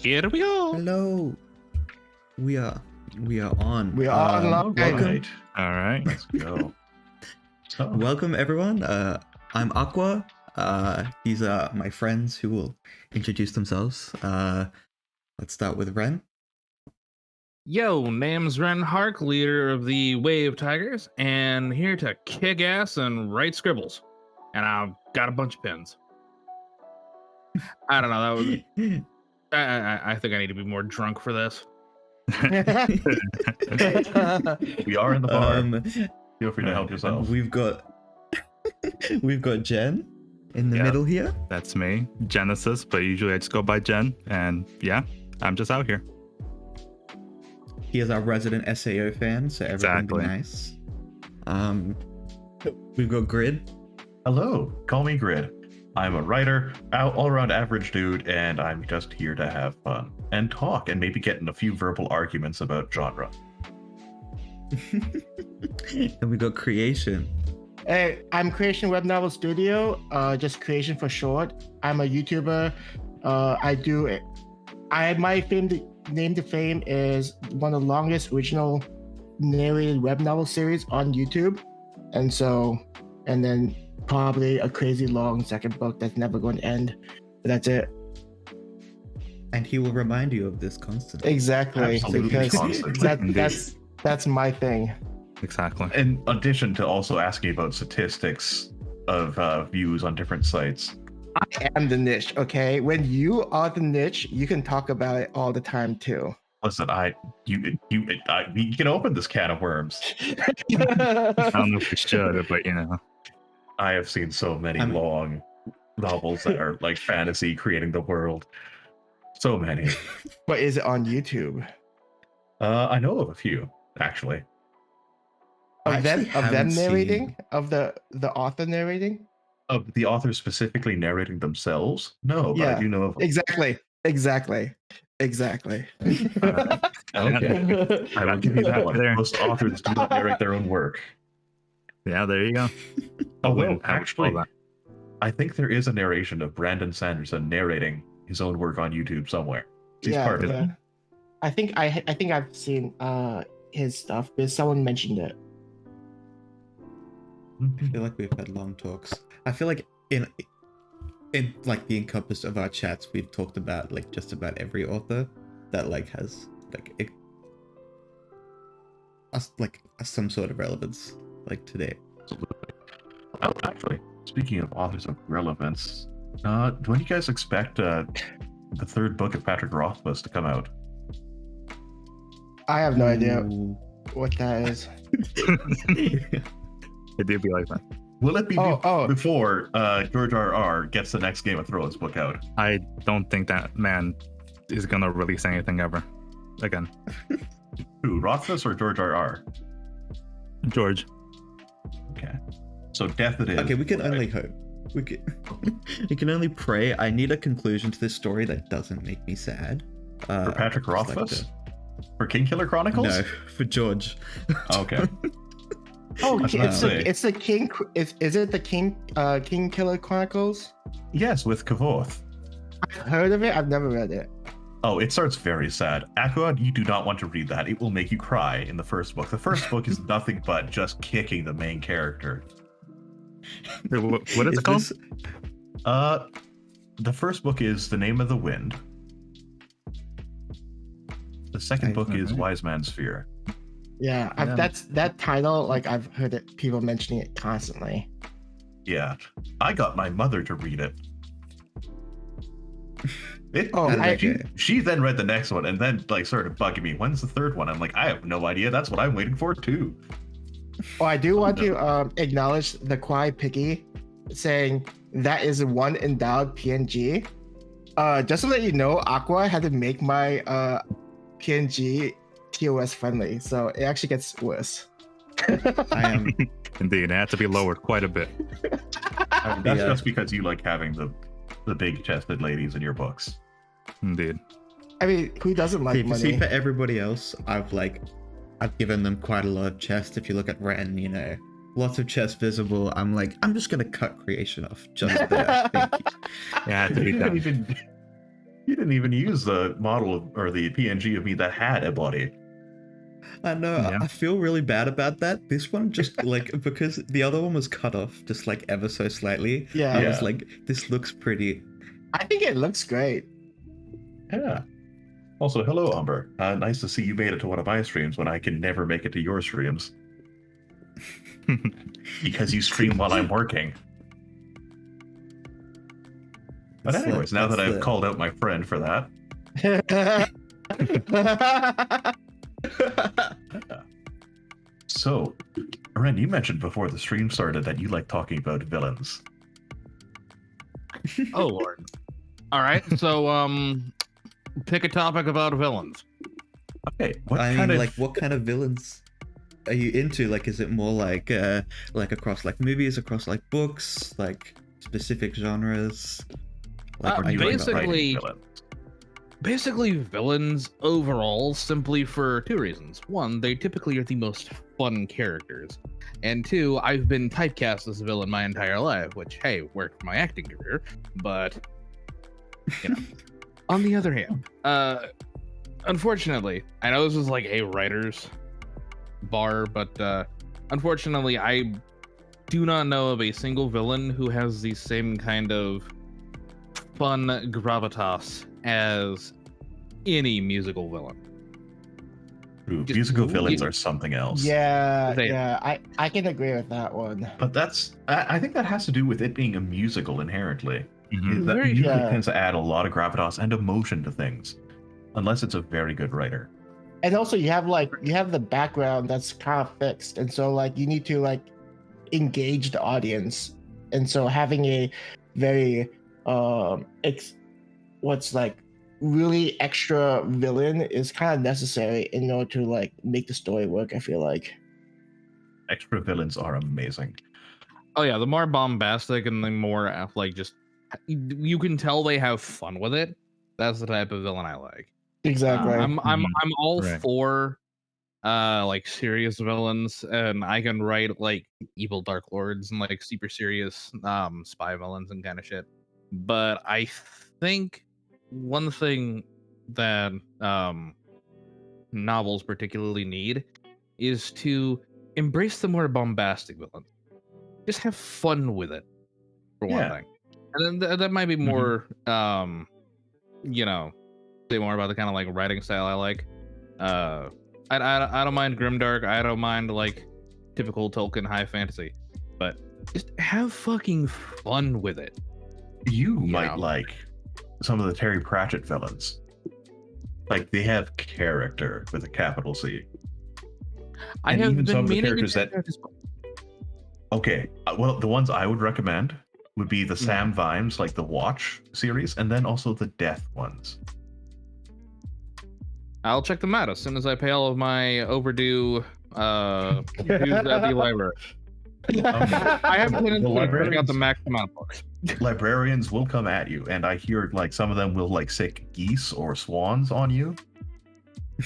Here we go. Hello. We are on. We are on welcome, right. All right. Let's go. So, welcome everyone. I'm Akua. These are my friends who will introduce themselves. Let's start with Ren. Yo, name's Ren Hark, leader of the Wave Tigers, and here to kick ass and write scribbles. And I've got a bunch of pins. I don't know. That was. I think I need to be more drunk for this. we are in the bar. Feel free to help yourself. We've got Jen in the middle here. That's me, Genesis, but usually I just go by Jen, and yeah, I'm just out here. He is our resident SAO fan, so everyone be nice. We've got Grid. Hello, call me Grid. I'm a writer, all-around average dude, and I'm just here to have fun and talk and maybe get in a few verbal arguments about genre. And we got Creation. Hey, I'm Creation Web Novel Studio, just Creation for short. I'm a YouTuber. My claim to fame is one of the longest original narrated web novel series on YouTube, and then probably a crazy long second book that's never going to end. But that's it. And he will remind you of this constantly. Exactly, Absolutely because constantly. that's my thing. Exactly. In addition to also asking about statistics of views on different sites. I am the niche, okay? When you are the niche, you can talk about it all the time too. Listen, we can open this can of worms. I don't know if we should, but you know. I have seen so many long novels that are like fantasy creating the world. So many. But is it on YouTube? I know of a few, actually. Of them narrating? Of the author narrating? Of the author specifically narrating themselves? No, but I do know of them. Exactly. Okay. I'll give you that one. There. Most authors do not narrate their own work. Yeah, there you go. Well, actually, I think there is a narration of Brandon Sanderson narrating his own work on YouTube somewhere. He's part of it. I think I've seen his stuff because someone mentioned it. I feel like we've had long talks. I feel like in like the encompass of our chats, we've talked about like just about every author that like has some sort of relevance like today. Absolutely. Well, actually, speaking of authors of relevance, when do you guys expect the third book of Patrick Rothfuss to come out? I have no idea what that is. It did be like that. Will it be before George R.R. gets the next Game of Thrones book out? I don't think that man is gonna release anything ever again. Who, Rothfuss or George R.R.? George. Okay. So death it is. Okay, we can only hope. We can only pray. I need a conclusion to this story that doesn't make me sad. For Patrick Rothfuss? For Kingkiller Chronicles? No, for George. Okay. Oh, it's the King. Is it the King Killer Chronicles? Yes, with Kavoth. I've heard of it. I've never read it. Oh, it starts very sad. Akua, you do not want to read that. It will make you cry in the first book. The first book is nothing but just kicking the main character. What is it called? The first book is The Name of the Wind. The second book is Wise Man's Fear. Yeah, that title. Like I've heard it, people mentioning it constantly. Yeah, I got my mother to read it. She then read the next one and then like started bugging me. When's the third one? I'm like, I have no idea. That's what I'm waiting for too. Oh, I do want to acknowledge the Kwai Piggy saying that is one endowed PNG. Just to let you know, Aqua had to make my PNG TOS friendly, so it actually gets worse. I am indeed. It had to be lowered quite a bit. That's just because you like having the big-chested ladies in your books. Indeed. I mean, who doesn't like money? See, for everybody else, I've given them quite a lot of chest. If you look at Ren, you know, lots of chest visible. I'm like, I'm just gonna cut Creation off just there. Thank you. Yeah, it had to be done. You didn't even use the model or the PNG of me that had a body. I know. Yeah. I feel really bad about that. This one just like because the other one was cut off just like ever so slightly. Yeah. I was Yeah. like, this looks pretty. I think it looks great. Yeah. Also, hello, Umber. Nice to see you made it to one of my streams when I can never make it to your streams. Because you stream while I'm working. But That's anyways, now that I've called out my friend for that, so, Ren, you mentioned before the stream started that you like talking about villains. Oh lord. All right, so pick a topic about villains. Okay, what I kind mean, of like, what kind of villains are you into? Like, is it more like across like movies, across like books, like specific genres? Like, are are you you into writing basically- villains? Basically, villains overall, simply for two reasons. One, they typically are the most fun characters. And two, I've been typecast as a villain my entire life, which, hey, worked for my acting career. But, you know. On the other hand, unfortunately, I know this is like a writer's bar, but unfortunately, I do not know of a single villain who has the same kind of fun gravitas as any musical villain. Ooh, just- musical villains you- are something else. Yeah, They- yeah, I can agree with that one. But I think that has to do with it being a musical inherently. Mhm. Is that Very music true. tends to add a lot of gravitas and emotion to things, unless it's a very good writer. And also you have the background that's kind of fixed, and so like you need to like engage the audience, and so having a very what's like really extra villain is kind of necessary in order to like make the story work, I feel like. Extra villains are amazing. Oh yeah, the more bombastic and the more like just you can tell they have fun with it. That's the type of villain I like. Exactly. I'm all Right. for like serious villains, and I can write like evil dark lords and like super serious spy villains and kind of shit. But I think one thing that novels particularly need is to embrace the more bombastic villain. Just have fun with it, for one Yeah. thing. And then that might be more you know, say more about the kind of like writing style I like. I don't mind grimdark. I don't mind like typical Tolkien high fantasy, but just have fucking fun with it. You Yeah. might like some of the Terry Pratchett villains. Like they have character with a capital C. I And have even been some of the meaning to characters check that- out this book. Okay, well, the ones I would recommend would be the Sam Vimes, like the Watch series, and then also the Death ones. I'll check them out as soon as I pay all of my overdue dues at the library. I have been The putting out librarians- the max amount of books. Librarians will come at you, and I hear like some of them will like sick geese or swans on you,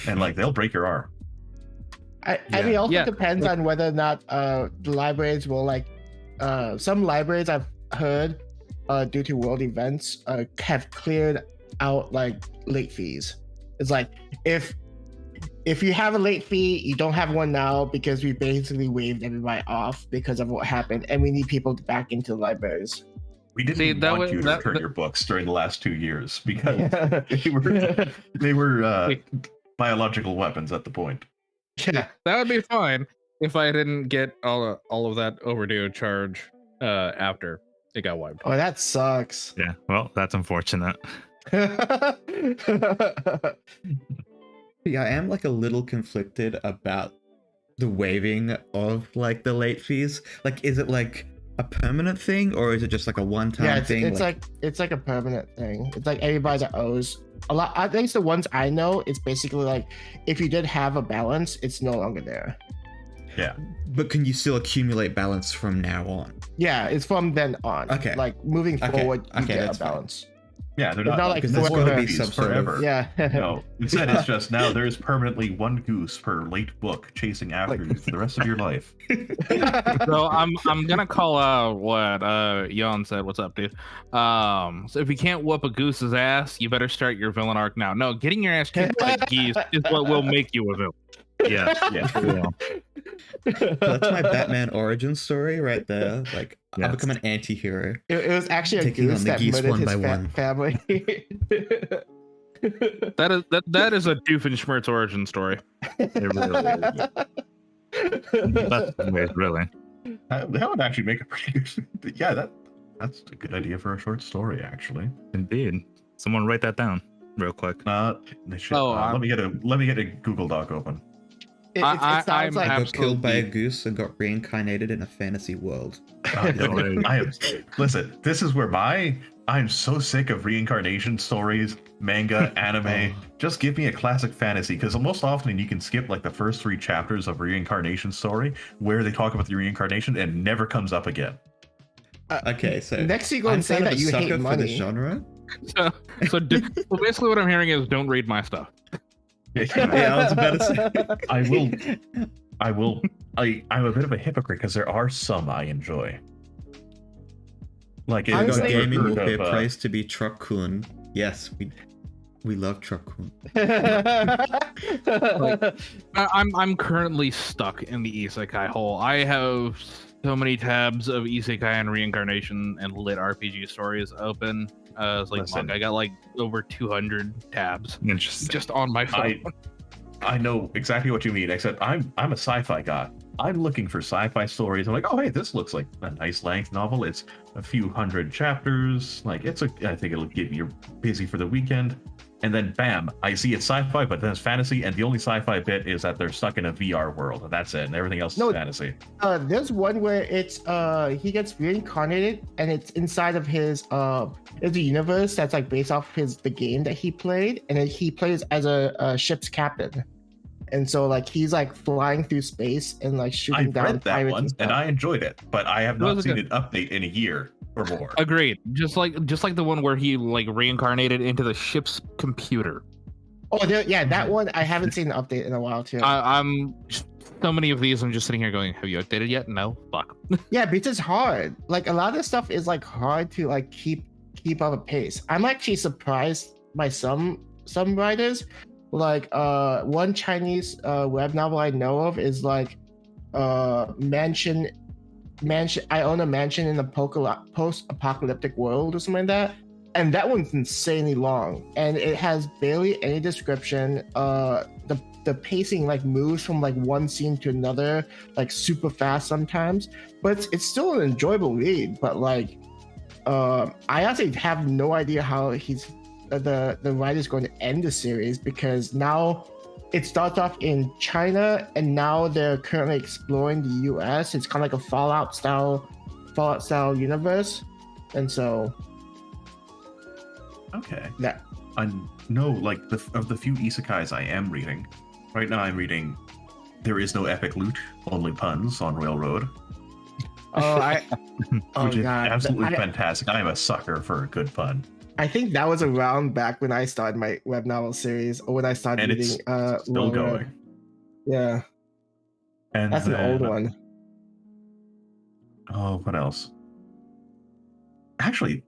and like they'll break your arm. I mean, it also Yeah. depends on whether or not the libraries will like. Some libraries I've heard, due to world events, have cleared out like late fees. It's like if you have a late fee, you don't have one now because we basically waived everybody off because of what happened, and we need people back into the libraries. We didn't See, that want was- you to that- return that- your books during the last 2 years because they were biological weapons at the point. Yeah. That would be fine if I didn't get all of that overdue charge after it got wiped. Oh, that sucks. Yeah, well, that's unfortunate. Yeah, I am like a little conflicted about the waiving of like the late fees. Like, is it like a permanent thing or is it just like a one-time Yeah, thing? it's like a permanent thing. It's like everybody that owes a lot. I think the ones I know, it's basically like if you did have a balance, it's no longer there. But can you still accumulate balance from now on? Yeah, it's from then on. Okay. Like moving Okay, forward, you okay, get that's a fine. balance. Yeah, they're It's not like because there's forever. got to be some sort of forever. Yeah. No, instead it's just now there's permanently one goose per late book chasing after you for the rest of your life. So I'm gonna call out what Yon said. What's up, dude? So if you can't whoop a goose's ass, you better start your villain arc now. No, getting your ass kicked by geese is what will make you a villain. Yeah. Yeah. That's my Batman origin story right there. Like I Yes. become an anti-hero. It was actually a Taking goose on the that geese murdered one his by one. family. That is a Doofenshmirtz origin story. It really is. That's ways, really. That would actually make a pretty good. Yeah, that's a good idea for a short story, actually. Indeed. Someone write that down real quick. They should, Oh, let me get a Google Doc open. It I'm sounds like I got killed by a Absolutely. goose and got reincarnated in a fantasy world. Listen. This is where I'm so sick of reincarnation stories, manga, anime. Just give me a classic fantasy, because most often you can skip like the first 3 chapters of reincarnation story where they talk about the reincarnation and never comes up again. Okay, so next you go I'm and say kind of that a you sucker hate for this money. genre. So basically, what I'm hearing is don't read my stuff. Yeah, I was about to say. I'm a bit of a hypocrite because there are some I enjoy. Like I got Honestly- gaming will heard pay of, price to be Truck-kun. Yes, we love Truck-kun. I'm currently stuck in the isekai hole. I have so many tabs of isekai and reincarnation and lit RPG stories open. It's like Listen. fuck, I got like over 200 tabs Interesting. just on my phone. I know exactly what you mean, except I'm a sci-fi guy. I'm looking for sci-fi stories. I'm like, oh hey, this looks like a nice length novel. It's a few hundred chapters. Like I think it'll get you busy for the weekend. And then bam, I see it's sci-fi, but then it's fantasy, and the only sci-fi bit is that they're stuck in a VR world, and that's it. And everything else No. is fantasy. There's one where it's he gets reincarnated and it's inside of his it's a universe that's like based off the game that he played, and then he plays as a ship's captain. And so like he's like flying through space and like shooting I've down read that pirates one, and and stuff. I enjoyed it, but I have It was not a seen good- an update in a year or more. Agreed. Just like the one where he like reincarnated into the ship's computer. Oh, that one I haven't seen an update in a while too. I'm so many of these. I'm just sitting here going, "Have you updated yet?" No. Fuck. Yeah, because it's hard. Like a lot of stuff is like hard to like keep up a pace. I'm actually surprised by some writers. Like one Chinese web novel I know of is like mansion. I own a mansion in a post-apocalyptic world or something like that. And that one's insanely long, and it has barely any description. The pacing like moves from like one scene to another like super fast sometimes, but it's still an enjoyable read. But like, I actually have no idea how the writer's going to end the series, because now it starts off in China and now they're currently exploring the US. It's kind of like a Fallout style universe, and so. Okay. Yeah. I know, like, of the few isekais I am reading, right now I'm reading There Is No Epic Loot, Only Puns on Railroad, Oh which is god, absolutely fantastic. I am a sucker for a good pun. I think that was around back when I started my web novel series, or when I started And reading it's still Railroad. going. Yeah, And that's an old then- one. Oh, what else? Actually,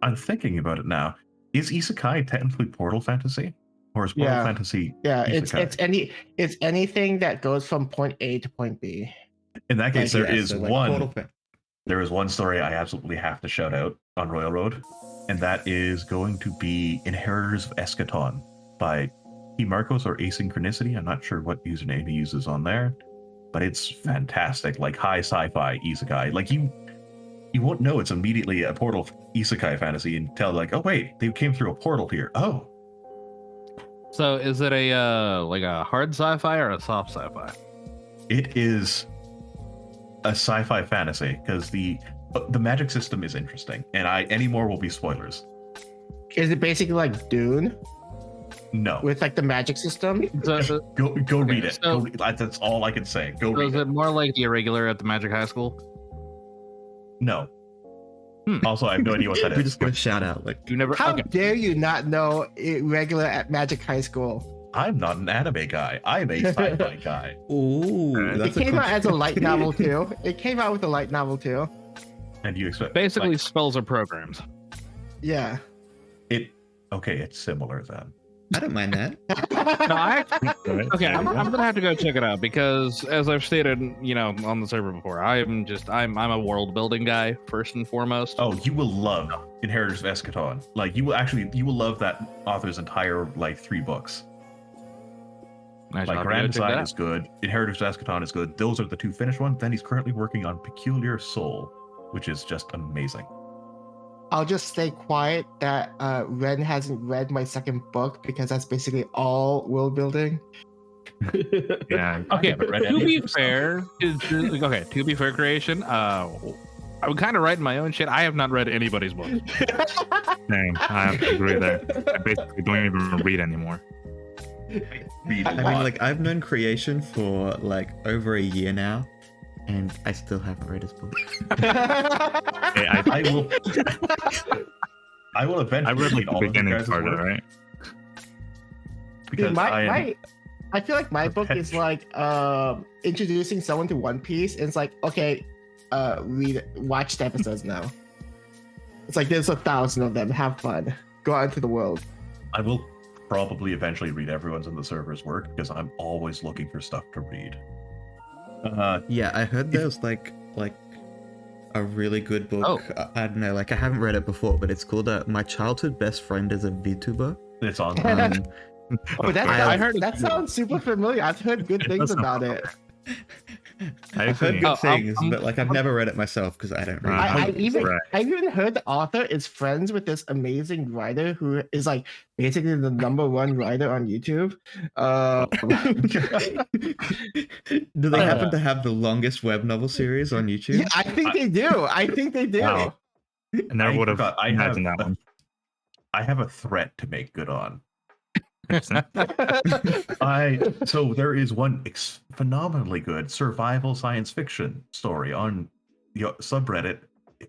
I'm thinking about it now. Is isekai technically portal fantasy? Or is portal Yeah. fantasy Yeah, isekai? it's anything that goes from point A to point B. In that case, Like, there yeah, is so, like, one. Portal Fan- There is one story I absolutely have to shout out on Royal Road, and that is going to be Inheritors of Eschaton by P. Marcos or Asynchronicity. I'm not sure what username he uses on there, but it's fantastic. Like high sci-fi isekai. Like you won't know it's immediately a portal isekai fantasy until like, oh wait, they came through a portal here. Oh, So is it a like a hard sci-fi or a soft sci-fi? it is a sci-fi fantasy because the magic system is interesting, and any more will be spoilers. Is it basically like Dune No. with like the magic system? So Go read it. so- That's all I can say. Go is read it it. more like the irregular at the Magic High School? No. Also, I have no idea what that We're is. just gonna shout out like, You never. How Okay. dare you not know regular at Magic High School? I'm not an anime guy. I'm a sci-fi guy. ooh, It that's It came out as a controversial- light novel too. It came out with a light novel too. And you expect Basically, like, spells are programs. Yeah. it? Okay, it's similar then. I don't mind that. No, I actually, Right, okay, there I'm you go. gonna have to go check it out because, as I've stated, on the server before, I'm a world building guy first and foremost. Oh, you will love Inheritors of Eschaton. Like you will love that author's entire like 3 books. I shall Like have to go Grand check that Design out. is good. Inheritors of Eschaton is good. Those are the 2 finished ones. Then he's currently working on Peculiar Soul, which is just amazing. I'll just stay quiet that Ren hasn't read my second book because that's basically all world building. Yeah. I Okay, haven't read to any be of your stuff. fair, to be fair, creation. I'm kind of writing my own shit. I have not read anybody's book. Same. I have to agree there. I basically don't even read anymore. Read a I mean, lot. like, I've known Creation for like over a year now, and I still haven't read his book. Hey, I will. I will eventually I read like the all of you beginning guys' part of it, work right? because Dude, I I feel like my book is like introducing someone to One Piece, and it's like, okay, watch the episodes now. It's like there's 1,000 of them. Have fun. Go out into the world. I will probably eventually read everyone's in the server's work because I'm always looking for stuff to read. Yeah, I heard there's like a really good book. Oh. I don't know, like I haven't read it before, but it's called My Childhood Best Friend is a VTuber. It's on. Um, Oh, that, I heard that sounds super familiar. I've heard good things does about sound it. I've heard agree. good Oh, things, I'm- but like I've never read it myself because I don't read. I even Right. I even heard the author is friends with this amazing writer who is like basically the #1 writer on YouTube. Do they happen to have the longest web novel series on YouTube? Yeah, I think they do. I think they do. Wow. I never I would have forgot, I imagined have- that one. I have a threat to make good on. Interesting. So there is one phenomenally good survival science fiction story on the subreddit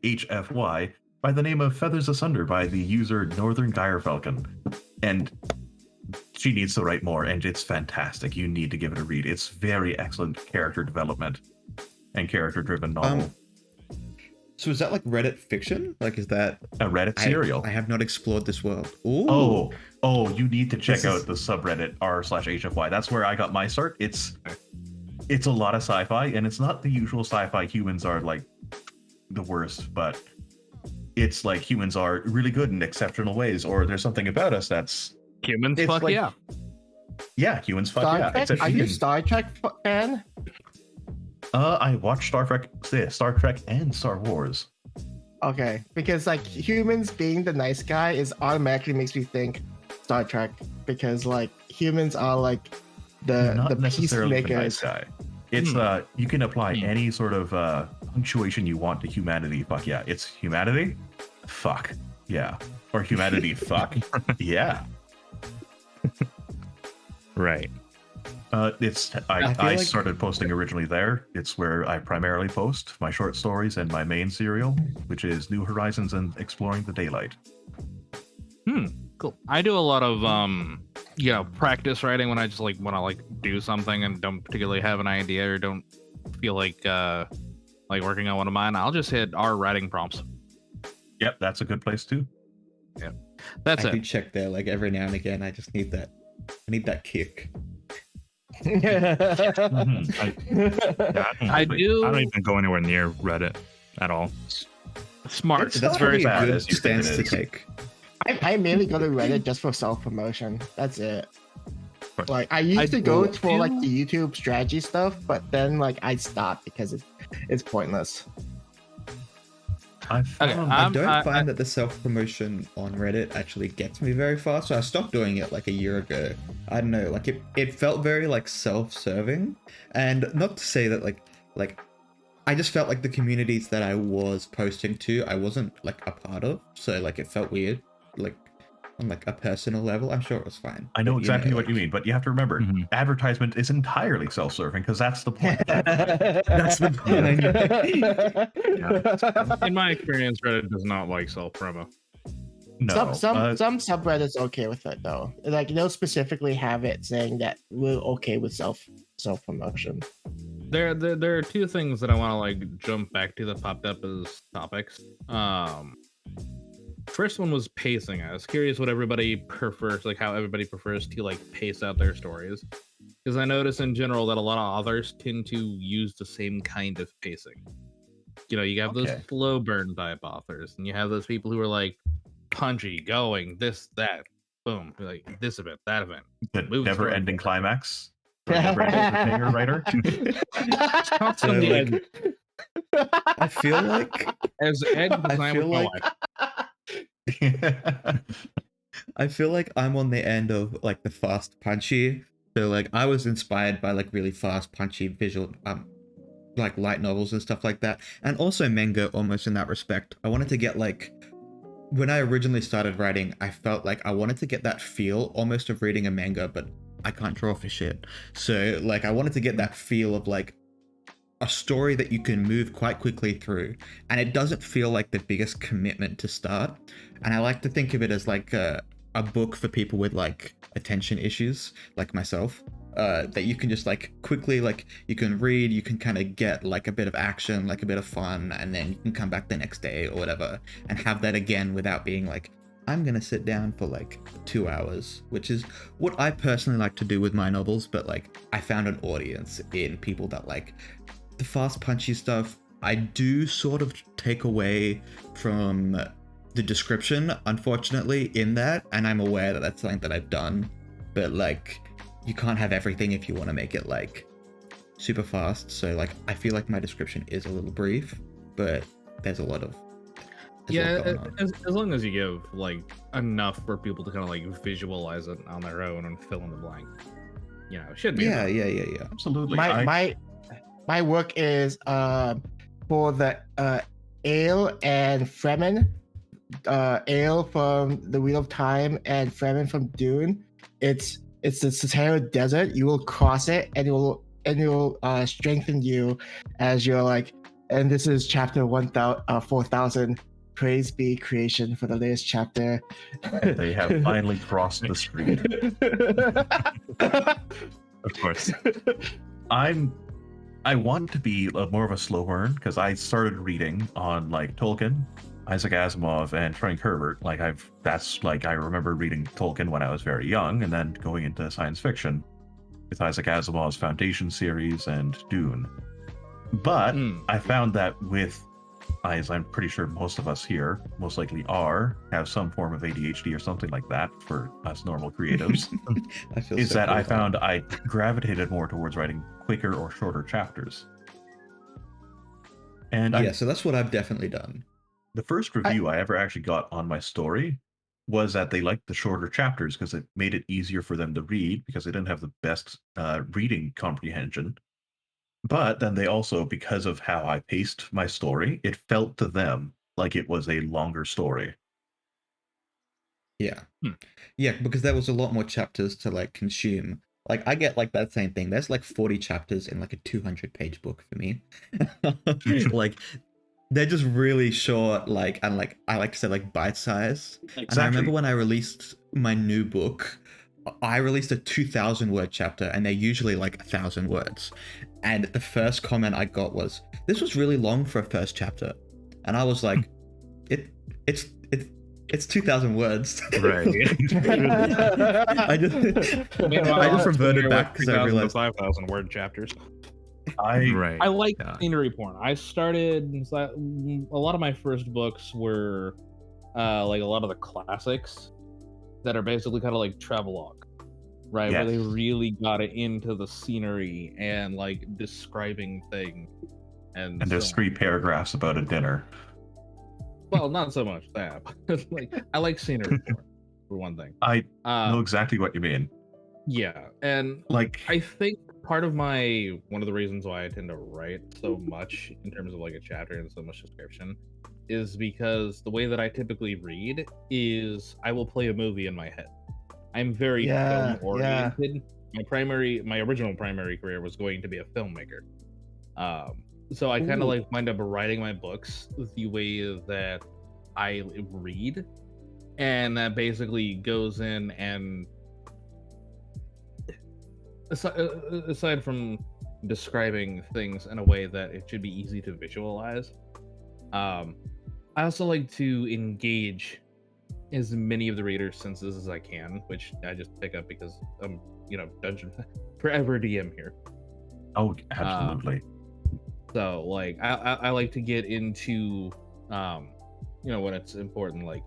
HFY by the name of Feathers Asunder by the user Northern Gyrfalcon, and she needs to write more, and it's fantastic. You need to give it a read. It's very excellent character development and character-driven novel. So is that like Reddit fiction? Like, is that A Reddit serial. I have not explored this world. Ooh. Oh, you need to check This out is- the subreddit r/HFY. That's where I got my start. It's a lot of sci-fi, and it's not the usual sci-fi. Humans are like the worst, but it's like humans are really good in exceptional ways, or there's something about us that's Humans, It's fuck like- yeah. humans fuck Star yeah. Trek? Except Are you a humans. Star Trek fan? I watched Star Trek and Star Wars. Okay, because like humans being the nice guy is automatically makes me think Star Trek because like humans are like the Not necessarily the nice peacemakers. guy. It's you can apply Hmm. any sort of punctuation you want to humanity. Fuck yeah. It's humanity. Fuck yeah. Or humanity. Fuck yeah. Right. It's I feel I like- started posting originally there. It's where I primarily post my short stories and my main serial, which is New Horizons and Exploring the Daylight. Cool. I do a lot of practice writing when I just like want to like do something and don't particularly have an idea or don't feel like working on one of mine. I'll just hit R writing prompts. Yep, that's a good place too. That's I it. do check there like every now and again. I just need that. I need that kick. Mhm. I do- I don't even go anywhere near Reddit at all. Smart. It's That's not very bad good as you think it stance to is. take. I mainly go to Reddit just for self promotion. That's it. Right. Like I used I to go do for like too. the YouTube strategy stuff, but then like I stopped because it's pointless. I Okay, found I I'm- don't find that the self-promotion on Reddit actually gets me very far, so I stopped doing it like a year ago. I don't know, like it felt very like self-serving, and not to say that like I just felt like the communities that I was posting to, I wasn't like a part of, so like it felt weird. Like on like a personal level, I'm sure it was fine. I know But, exactly what you like- mean, but you have to remember, Mhm. advertisement is entirely self-serving because that's the point. That's the point. In my experience, Reddit does not like self-promo. No, Some subreddits okay with it though. Like they'll specifically have it saying that we're okay with self promotion. There are two things that I want to like jump back to that popped up as topics. First one was pacing. I was curious what everybody prefers, like how everybody prefers to like pace out their stories, because I notice in general that a lot of authors tend to use the same kind of pacing. You know, you have those Okay. slow burn type authors, and you have those people who are like punchy, going this, that, boom, like this event, that event. the moves never-ending forward. climax. Or never-ending cliffhanger writer. Not So, to the like, end. I feel like As Ed I designed feel with my like wife. I feel like I'm on the end of like the fast punchy. So like I was inspired by like really fast punchy visual like light novels and stuff like that. And also manga almost in that respect. I wanted to get like when I originally started writing, I felt like I wanted to get that feel almost of reading a manga, but I can't draw for shit. So like I wanted to get that feel of like a story that you can move quite quickly through, and it doesn't feel like the biggest commitment to start. And I like to think of it as like a book for people with like attention issues like myself, that you can just like quickly, like you can read, you can kind of get like a bit of action, like a bit of fun, and then you can come back the next day or whatever and have that again without being like, I'm gonna sit down for like 2 hours, which is what I personally like to do with my novels. But like I found an audience in people that like the fast punchy stuff. I do sort of take away from the description, unfortunately, in that, and I'm aware that that's something that I've done, but like you can't have everything if you want to make it like super fast. So like I feel like my description is a little brief, but there's a lot of going on. As long as you give like enough for people to kind of like visualize it on their own and fill in the blank, you know, it should be enough. Yeah. Absolutely. My work is for the Ale and Fremen. Ale from the Wheel of Time and Fremen from Dune. It's the Sahara Desert. You will cross it, and it will strengthen you as you're like. And this is chapter 4000. Praise be creation for the latest chapter. They have finally crossed the street. Of course. I want to be more of a slow burn because I started reading on like Tolkien, Isaac Asimov, and Frank Herbert. Like I remember reading Tolkien when I was very young, and then going into science fiction with Isaac Asimov's Foundation series and Dune. But I found that with, as I'm pretty sure most of us here most likely have some form of ADHD or something like that for us normal creatives, I feel is so that I qualified. found I gravitated more towards writing quicker or shorter chapters. And Yeah, so that's what I've definitely done. the first review I ever actually got on my story was that they liked the shorter chapters because it made it easier for them to read because they didn't have the best reading comprehension. But then they also, because of how I paced my story, it felt to them like it was a longer story. Yeah. Yeah, because there was a lot more chapters to like consume. Like I get like that same thing. There's like 40 chapters in like a 200-page book for me. Like they're just really short, like, and like I like to say like bite size. And I remember when I released my new book, I released a 2,000 word chapter, and they're usually like 1,000 words. And the first comment I got was, "This was really long for a first chapter," and I was like, "It's 2,000 words." Right. I just reverted back because I realized 5,000 word chapters. Right. I like Yeah. scenery porn. I started a lot of my first books were like a lot of the classics that are basically kind of like travelogue, right? Where they Yes. really got it into the scenery and like describing things. And there's so 3 paragraphs about a dinner. well, not so much that, but like I like scenery porn for one thing. I know exactly what you mean. Yeah, and Like, I think part of one of the reasons why I tend to write so much in terms of like a chapter and so much description is because the way that I typically read is I will play a movie in my head. I'm very Yeah, film oriented. My original primary career was going to be a filmmaker. So I kind of Ooh. like wind up writing my books the way that I read, and that basically goes in and aside from describing things in a way that it should be easy to visualize, um, I also like to engage as many of the reader's senses as I can, which I just pick up because I'm, dungeon forever DM here. Oh, absolutely. So like I like to get into when it's important, like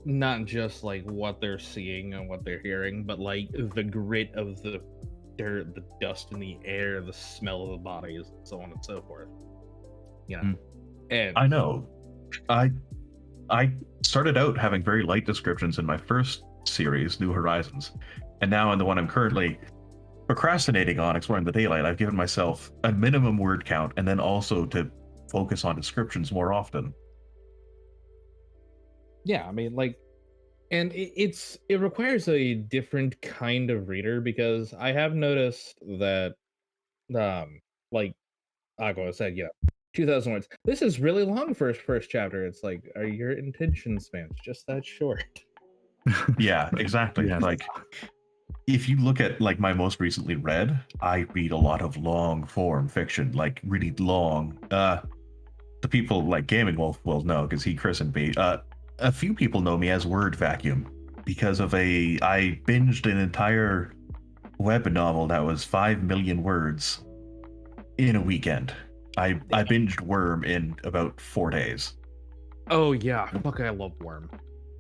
not just like what they're seeing and what they're hearing, but like the grit of the dirt, the dust in the air, the smell of the bodies, so on and so forth. And I know. I started out having very light descriptions in my first series, New Horizons, and now in the one I'm currently procrastinating on, Exploring the Daylight, I've given myself a minimum word count and then also to focus on descriptions more often. yeah, I mean, like, and it requires a different kind of reader, because I have noticed that like Aqua said, 2000 words. This is really long for a first chapter. It's like, are your intention spans just that short? Yeah, exactly. Yes. Like, if you look at like my most recently read, I read a lot of long form fiction, like really long. The people like Gaming Wolf will know because he christened me. A few people know me as Word Vacuum because I binged an entire web novel that was 5 million words in a weekend. I binged Worm in about 4 days. Oh yeah, fuck, I love Worm.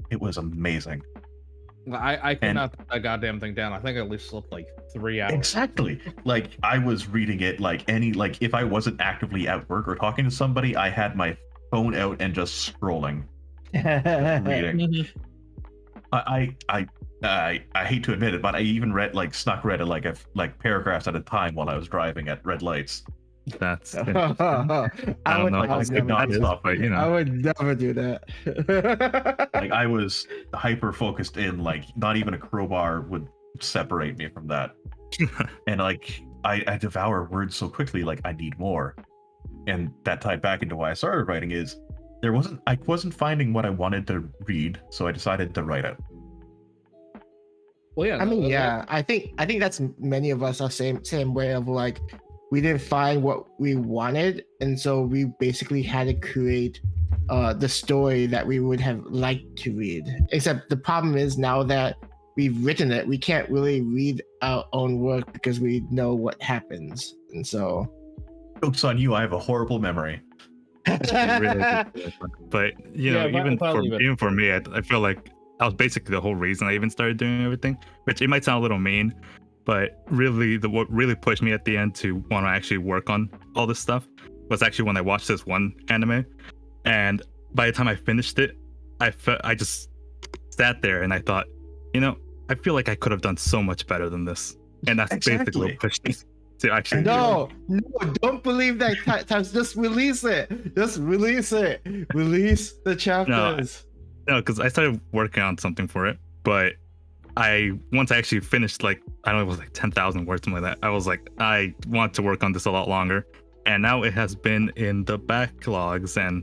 It was amazing. I could And not put that goddamn thing down. I think I at least slept like 3 hours. exactly. Like I was reading it like if I wasn't actively at work or talking to somebody, I had my phone out and just scrolling, reading. Mhm. I hate to admit it, but I even snuck read it like paragraphs at a time while I was driving at red lights. That's I I don't know would how never sick that do is, nonstop but reading. I would never do that. Like I was hyper focused in, like not even a crowbar would separate me from that. And like I devour words so quickly, like I need more. And that tied back into why I started writing is I wasn't finding what I wanted to read, so I decided to write it. Well, yeah. I mean, no, yeah, I think that's many of us are same way of like we didn't find what we wanted, and so we basically had to create the story that we would have liked to read. Except the problem is now that we've written it, we can't really read our own work because we know what happens, and so. Joke's on you, I have a horrible memory. really but Yeah, even for me, I feel like that was basically the whole reason I even started doing everything, which it might sound a little mean, but really what really pushed me at the end to want to actually work on all this stuff was actually when I watched this one anime, and by the time I finished it, I just sat there and I thought, I feel like I could have done so much better than this, and that's basically what pushed me to actually No, don't believe that times. Just release it. Just release it. Release the chapters. No, because I started working on something for it, but once I actually finished, like, I don't know, it was like 10,000 words, something like that. I was like, I want to work on this a lot longer, and now it has been in the backlogs, and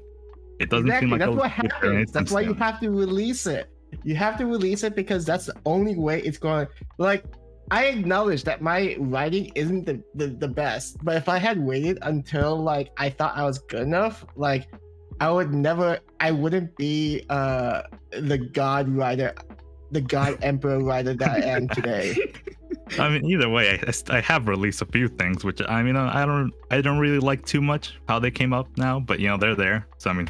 it doesn't seem like that's what happens. That's why you have to release it. You have to release it because that's the only way it's going. Like, I acknowledge that my writing isn't the best, but if I had waited until like I thought I was good enough, like I wouldn't be the god writer, the god emperor writer that I am today. I mean, either way, I have released a few things, which I mean, I don't really like too much how they came up now, but they're there. So I mean,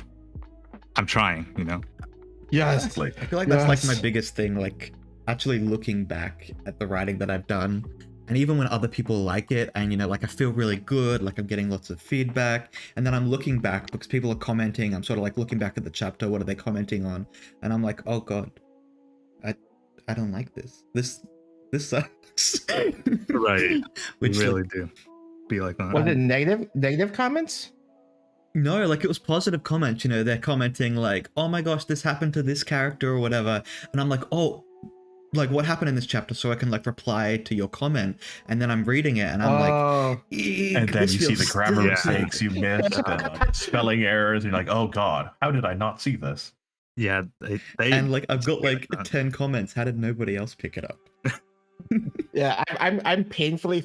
I'm trying. Yes. I feel like that's like my biggest thing, like actually looking back at the writing that I've done, and even when other people like it, and like I feel really good, like I'm getting lots of feedback, and then I'm looking back because people are commenting, I'm sort of like looking back at the chapter, what are they commenting on, and I'm like, oh god, I don't like this sucks. Right. Which really do be like that. Was it negative comments? No, like it was positive comments, you know, they're commenting like, oh my gosh, this happened to this character or whatever. And I'm like, oh, like what happened in this chapter so I can like reply to your comment. And then I'm reading it and I'm like, Oh, eek, And then this you see the feels grammar stupid. mistakes you missed and like spelling errors. And you're like, oh God, how did I not see this? Yeah, And like I've got like 10 comments. How did nobody else pick it up? yeah, I'm painfully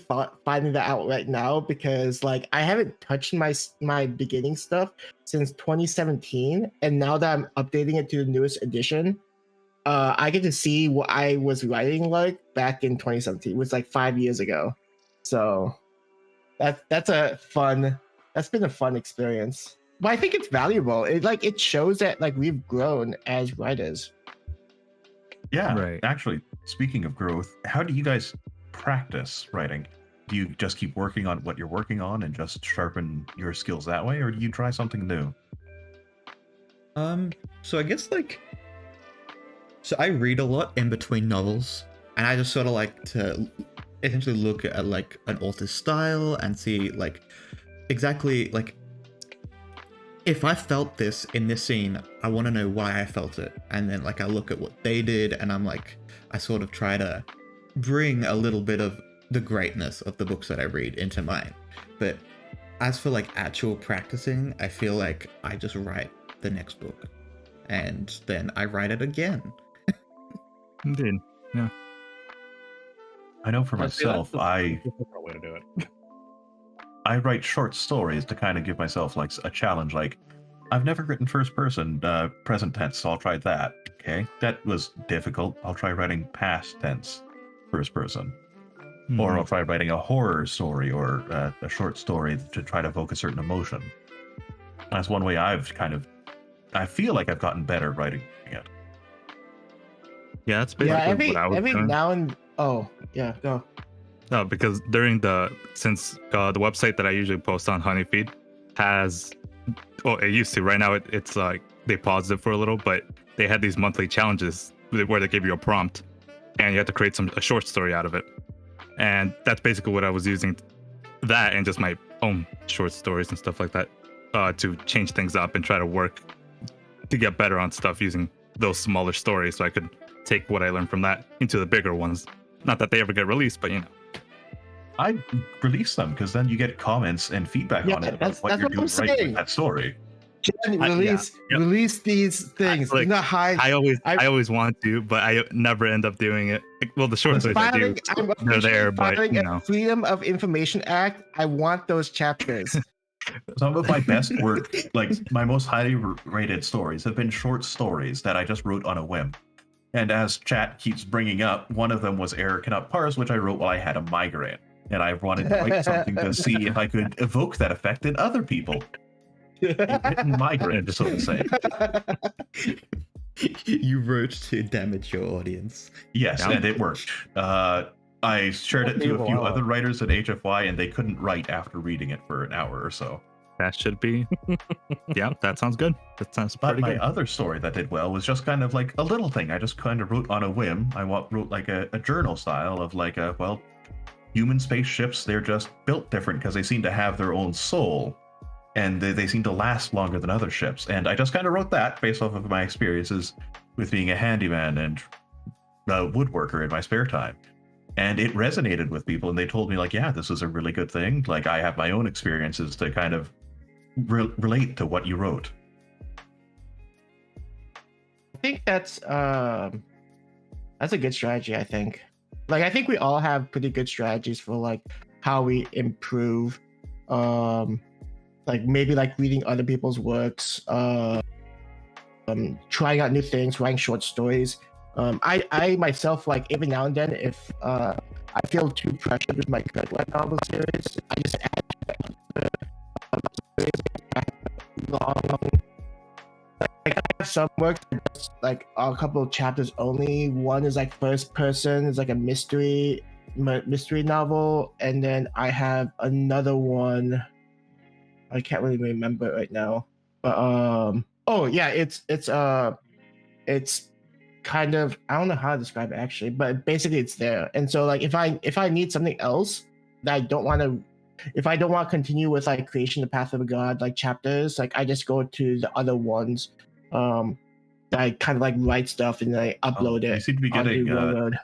finding that out right now because like I haven't touched my beginning stuff since 2017, and now that I'm updating it to the newest edition, I get to see what I was writing like back in 2017. It was like 5 years ago, so that's been a fun experience. But I think it's valuable. It shows that like we've grown as writers. Yeah, Right. actually, speaking of growth, how do you guys practice writing? Do you just keep working on what you're working on and just sharpen your skills that way, or do you try something new? So I guess like, so I read a lot in between novels, and I just sort of like to essentially look at like an author's style and see like exactly like if I felt this in this scene, I want to know why I felt it. And then like I look at what they did and I'm like, I sort of try to bring a little bit of the greatness of the books that I read into mine. But as for like actual practicing, I feel like I just write the next book and then I write it again. Indeed. Yeah. I know for Yeah, see, that's myself, the I difficult way to do it. I write short stories to kind of give myself like a challenge. Like, I've never written first person present tense, so I'll try that. Okay, that was difficult. I'll try writing past tense first person, or I'll try writing a horror story or a short story to try to evoke a certain emotion. That's one way I feel like I've gotten better at writing it. Yeah, that's Yeah, basically what I was every doing. now and yeah, go. No, because since the website that I usually post on Honeyfeed has, well, it used to. Right now, it's like they paused it for a little, but they had these monthly challenges where they give you a prompt, and you have to create a short story out of it. And that's basically what I was using, that and just my own short stories and stuff like that, to change things up and try to work to get better on stuff using those smaller stories, so I could take what I learned from that into the bigger ones. Not that they ever get released, but you know. I release them because then you get comments and feedback Yeah, on it about that's what you're what I'm doing right saying. with that story. Jen, I- yeah, yep. release these things. Like, Not hide. I always want to, but I never end up doing it. Well, the short stories I do, I'm they're officially there, but filing you a know. Freedom of Information Act. I want those chapters. Some of my best work, like my most highly rated stories, have been short stories that I just wrote on a whim. And as chat keeps bringing up, one of them was Error Cannot Parse, which I wrote while I had a migraine. And I wanted to write something to see if I could evoke that effect in other people. A written migraine, so to say. You wrote to damage your audience. Yes, Yeah. and it worked. I shared it to a few other writers at HFY, and they couldn't write after reading it for an hour or so. That should be. Yeah, that sounds good. That sounds But pretty my good. other story that did well was just kind of like a little thing. I just kind of wrote on a whim. I wrote like a journal style of like human spaceships, they're just built different because they seem to have their own soul. And they seem to last longer than other ships. And I just kind of wrote that based off of my experiences with being a handyman and a woodworker in my spare time. And it resonated with people, and they told me like, yeah, this is a really good thing. Like, I have my own experiences to kind of relate to what you wrote. I think that's a good strategy. I think we all have pretty good strategies for like how we improve. Like maybe like reading other people's works, trying out new things, writing short stories. I myself, like every now and then, if I feel too pressured with my current web novel series, I just add long. Like I have some work that's like a couple of chapters only. One is like first person, it's like a mystery novel, and then I have another one. I can't really remember it right now, but oh yeah, it's kind of, I don't know how to describe it actually, but basically it's there. And so like if I need something else that I don't want to if I don't want to continue with like Creation, the Path of a God, like chapters, like I just go to the other ones. That I kind of like write stuff and I upload You it seem to be onto getting. Railroad.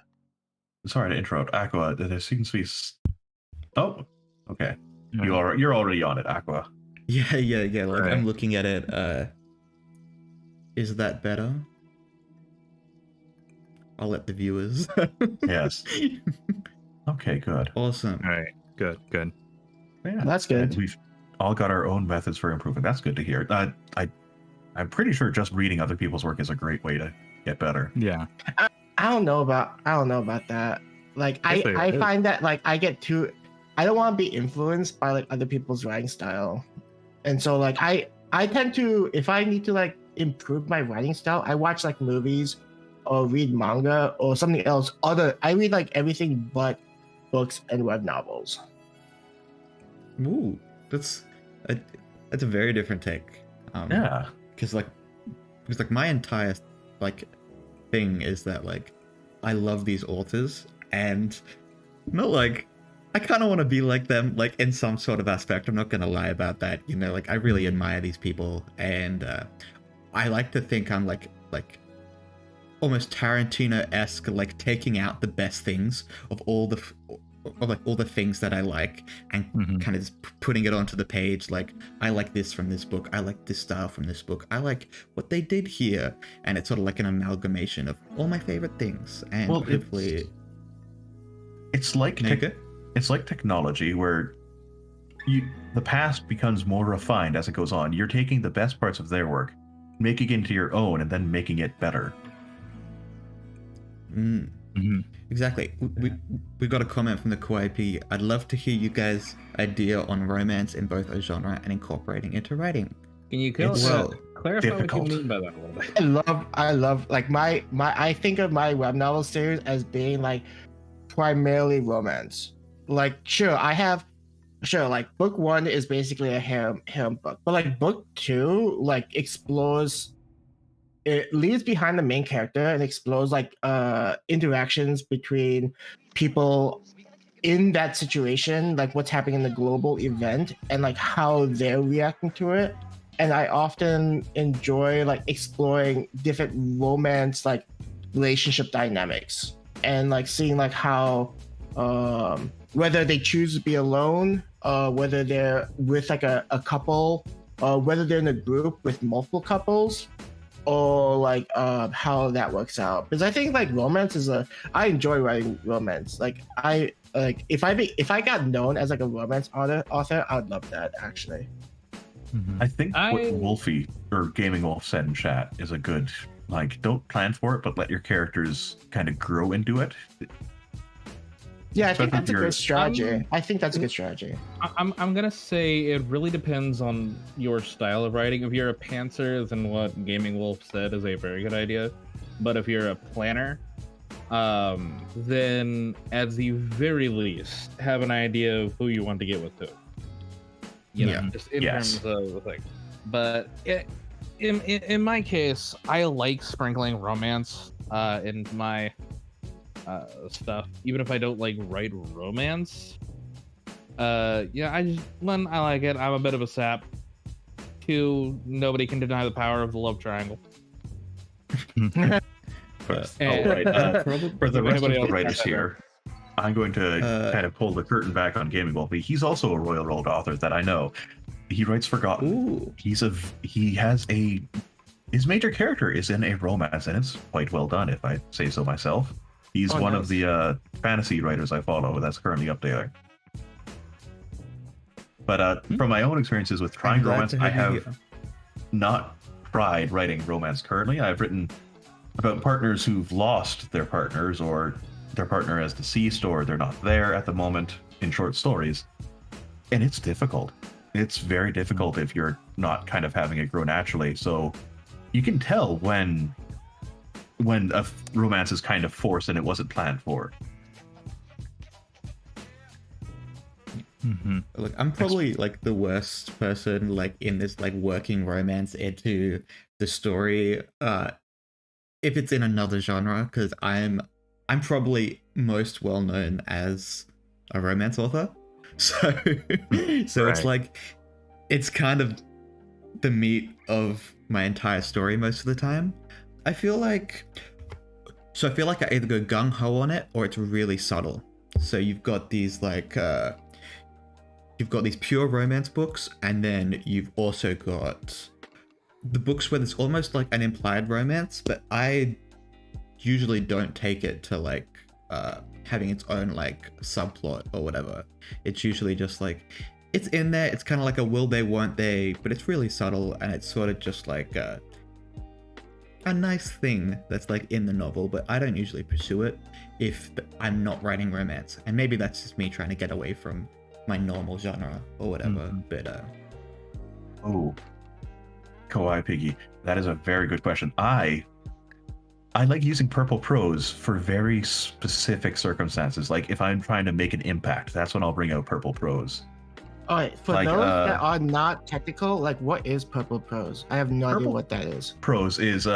Sorry to interrupt, Aqua. There seems to be. Oh, okay. Yeah. You're already on it, Aqua. Yeah. Like I'm Right. looking at it. Is that better? I'll let the viewers. Yes. Okay, good. Awesome. All right. Good. Good. Yeah, That's good. and we've all got our own methods for improving. That's good to hear. I'm pretty sure just reading other people's work is a great way to get better. Yeah. I don't know about that. Like Yes, it I is. find that like I don't want to be influenced by like other people's writing style. And so like I tend to, if I need to like improve my writing style, I watch like movies or read manga or something else. I read like everything but books and web novels. Ooh, that's a very different take. Yeah. because my entire like thing is that like I love these authors and not like I kind of want to be like them like in some sort of aspect. I'm not gonna lie about that. You know, like I really admire these people and I like to think I'm like almost Tarantino-esque, like taking out the best things of all the things that I like and kind of just putting it onto the page. Like I like this from this book, I like this style from this book, I like what they did here, and it's sort of like an amalgamation of all my favorite things. And Well, hopefully it's like Nigga? it's like technology where the past becomes more refined as it goes on. You're taking the best parts of their work, making it into your own, and then making it better. Exactly. We got a comment from the Kawaii P. I'd love to hear you guys' idea on romance in both a genre and incorporating into writing. Can you It's clarify difficult. what you mean by that a little bit? I love like my I think of my web novel series as being like primarily romance. Like like book 1 is basically a harem book, but like book 2 like explores, it leaves behind the main character and explores like interactions between people in that situation, like what's happening in the global event and like how they're reacting to it. And I often enjoy like exploring different romance like relationship dynamics and like seeing like how whether they choose to be alone, whether they're with like a couple, whether they're in a group with multiple couples, or like how that works out. Because I think like romance is I enjoy writing romance. Like if I got known as like a romance author, I would love that actually. I think what Wolfie or Gaming Wolf said in chat is a good, like, don't plan for it, but let your characters kind of grow into it. Yeah, I think Especially that's a good strategy. I think that's a good strategy. I'm gonna say it really depends on your style of writing. If you're a pantser, then what Gaming Wolf said is a very good idea. But if you're a planner, then at the very least have an idea of who you want to get with who. You know, just in terms of the thing. But in my case, I like sprinkling romance in my stuff, even if I don't like write romance. I like it. I'm a bit of a sap. 2, nobody can deny the power of the love triangle. All right. For the rest of the writers here, I'm going to kind of pull the curtain back on Gaming Wolf. He's also a Royal Road author that I know. He writes Forgotten. Ooh. His major character is in a romance, and it's quite well done, if I say so myself. He's one of the fantasy writers I follow that's currently up there. But from my own experiences with trying romance, I have not tried writing romance currently. I've written about partners who've lost their partners, or their partner has deceased, or they're not there at the moment in short stories. And it's difficult. It's very difficult if you're not kind of having it grow naturally. So you can tell when a romance is kind of forced and it wasn't planned for. Look, I'm probably like the worst person like in this like working romance into the story if it's in another genre, because I'm probably most well known as a romance author. So it's Right. like it's kind of the meat of my entire story most of the time. I feel like I either go gung ho on it or it's really subtle. So you've got these you've got these pure romance books, and then you've also got the books where there's almost like an implied romance, but I usually don't take it to like having its own like subplot or whatever. It's usually just like it's in there, it's kind of like a will they won't they, but it's really subtle, and it's sort of just like a nice thing that's like in the novel, but I don't usually pursue it if I'm not writing romance. And maybe that's just me trying to get away from my normal genre or whatever. But Oh, Kawaii Piggy, that is a very good question. I like using purple prose for very specific circumstances. Like if I'm trying to make an impact, that's when I'll bring out purple prose. All right, for Like, those that are not technical, like what is purple prose? I have no idea Purple- what that is. Prose is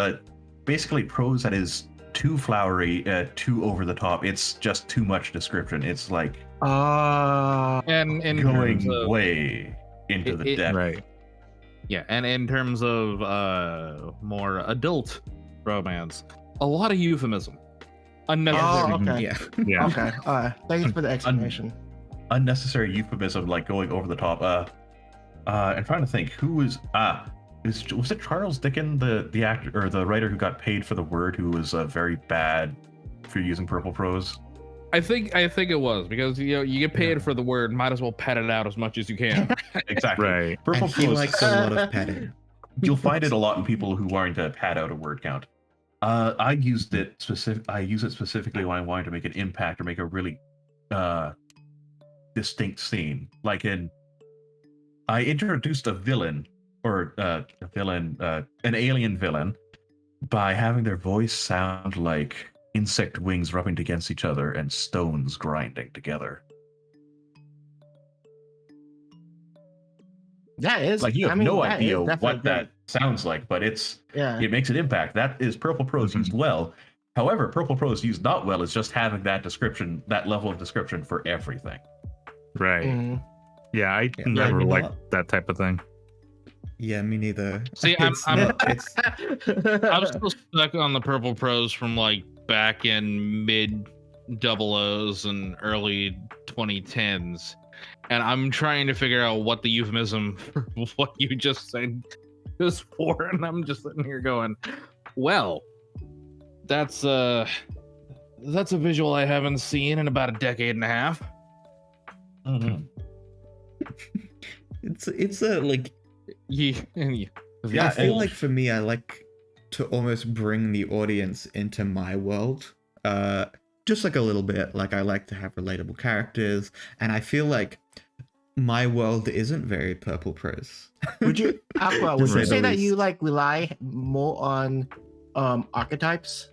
basically prose that is too flowery, too over the top. It's just too much description. It's like And in terms going of way into the depth. Right. yeah, and in terms of more adult romance, a lot of euphemism, unnecessary. Oh, okay. yeah. Yeah. Okay. Thank you for the explanation. Unnecessary euphemism, like going over the top. I'm trying to think who was was it Charles Dickens, the actor or the writer who got paid for the word, who was very bad for using purple prose? I think it was because you get paid for the word, might as well pad it out as much as you can. Exactly. Right. Purple And he prose. likes a lot of padding. You'll find it a lot in people who want to pad out a word count. I use it specifically when I wanted to make an impact or make a really distinct scene. Like I introduced a villain or an alien villain by having their voice sound like insect wings rubbing against each other and stones grinding together. That is Like you have I mean, no that idea is what definitely that sounds like, but it makes an impact. That is purple prose used well. However, purple prose used not well is just having that description, that level of description for everything. Right. Mhm. Yeah, I Yeah, never you know liked what? that type of thing. Yeah, me neither. See, I'm still stuck on the purple prose from like back in mid double O's and early 2010s, and I'm trying to figure out what the euphemism for what you just said is for, and I'm just sitting here going, well, that's a visual I haven't seen in about a decade and a half. Mm-hmm. it's a like Yeah, I feel like for me, I like to almost bring the audience into my world. Just like a little bit. Like I like to have relatable characters, and I feel like my world isn't very purple prose. Would you, Aqua? To Would say you the say that you least. like rely more on archetypes?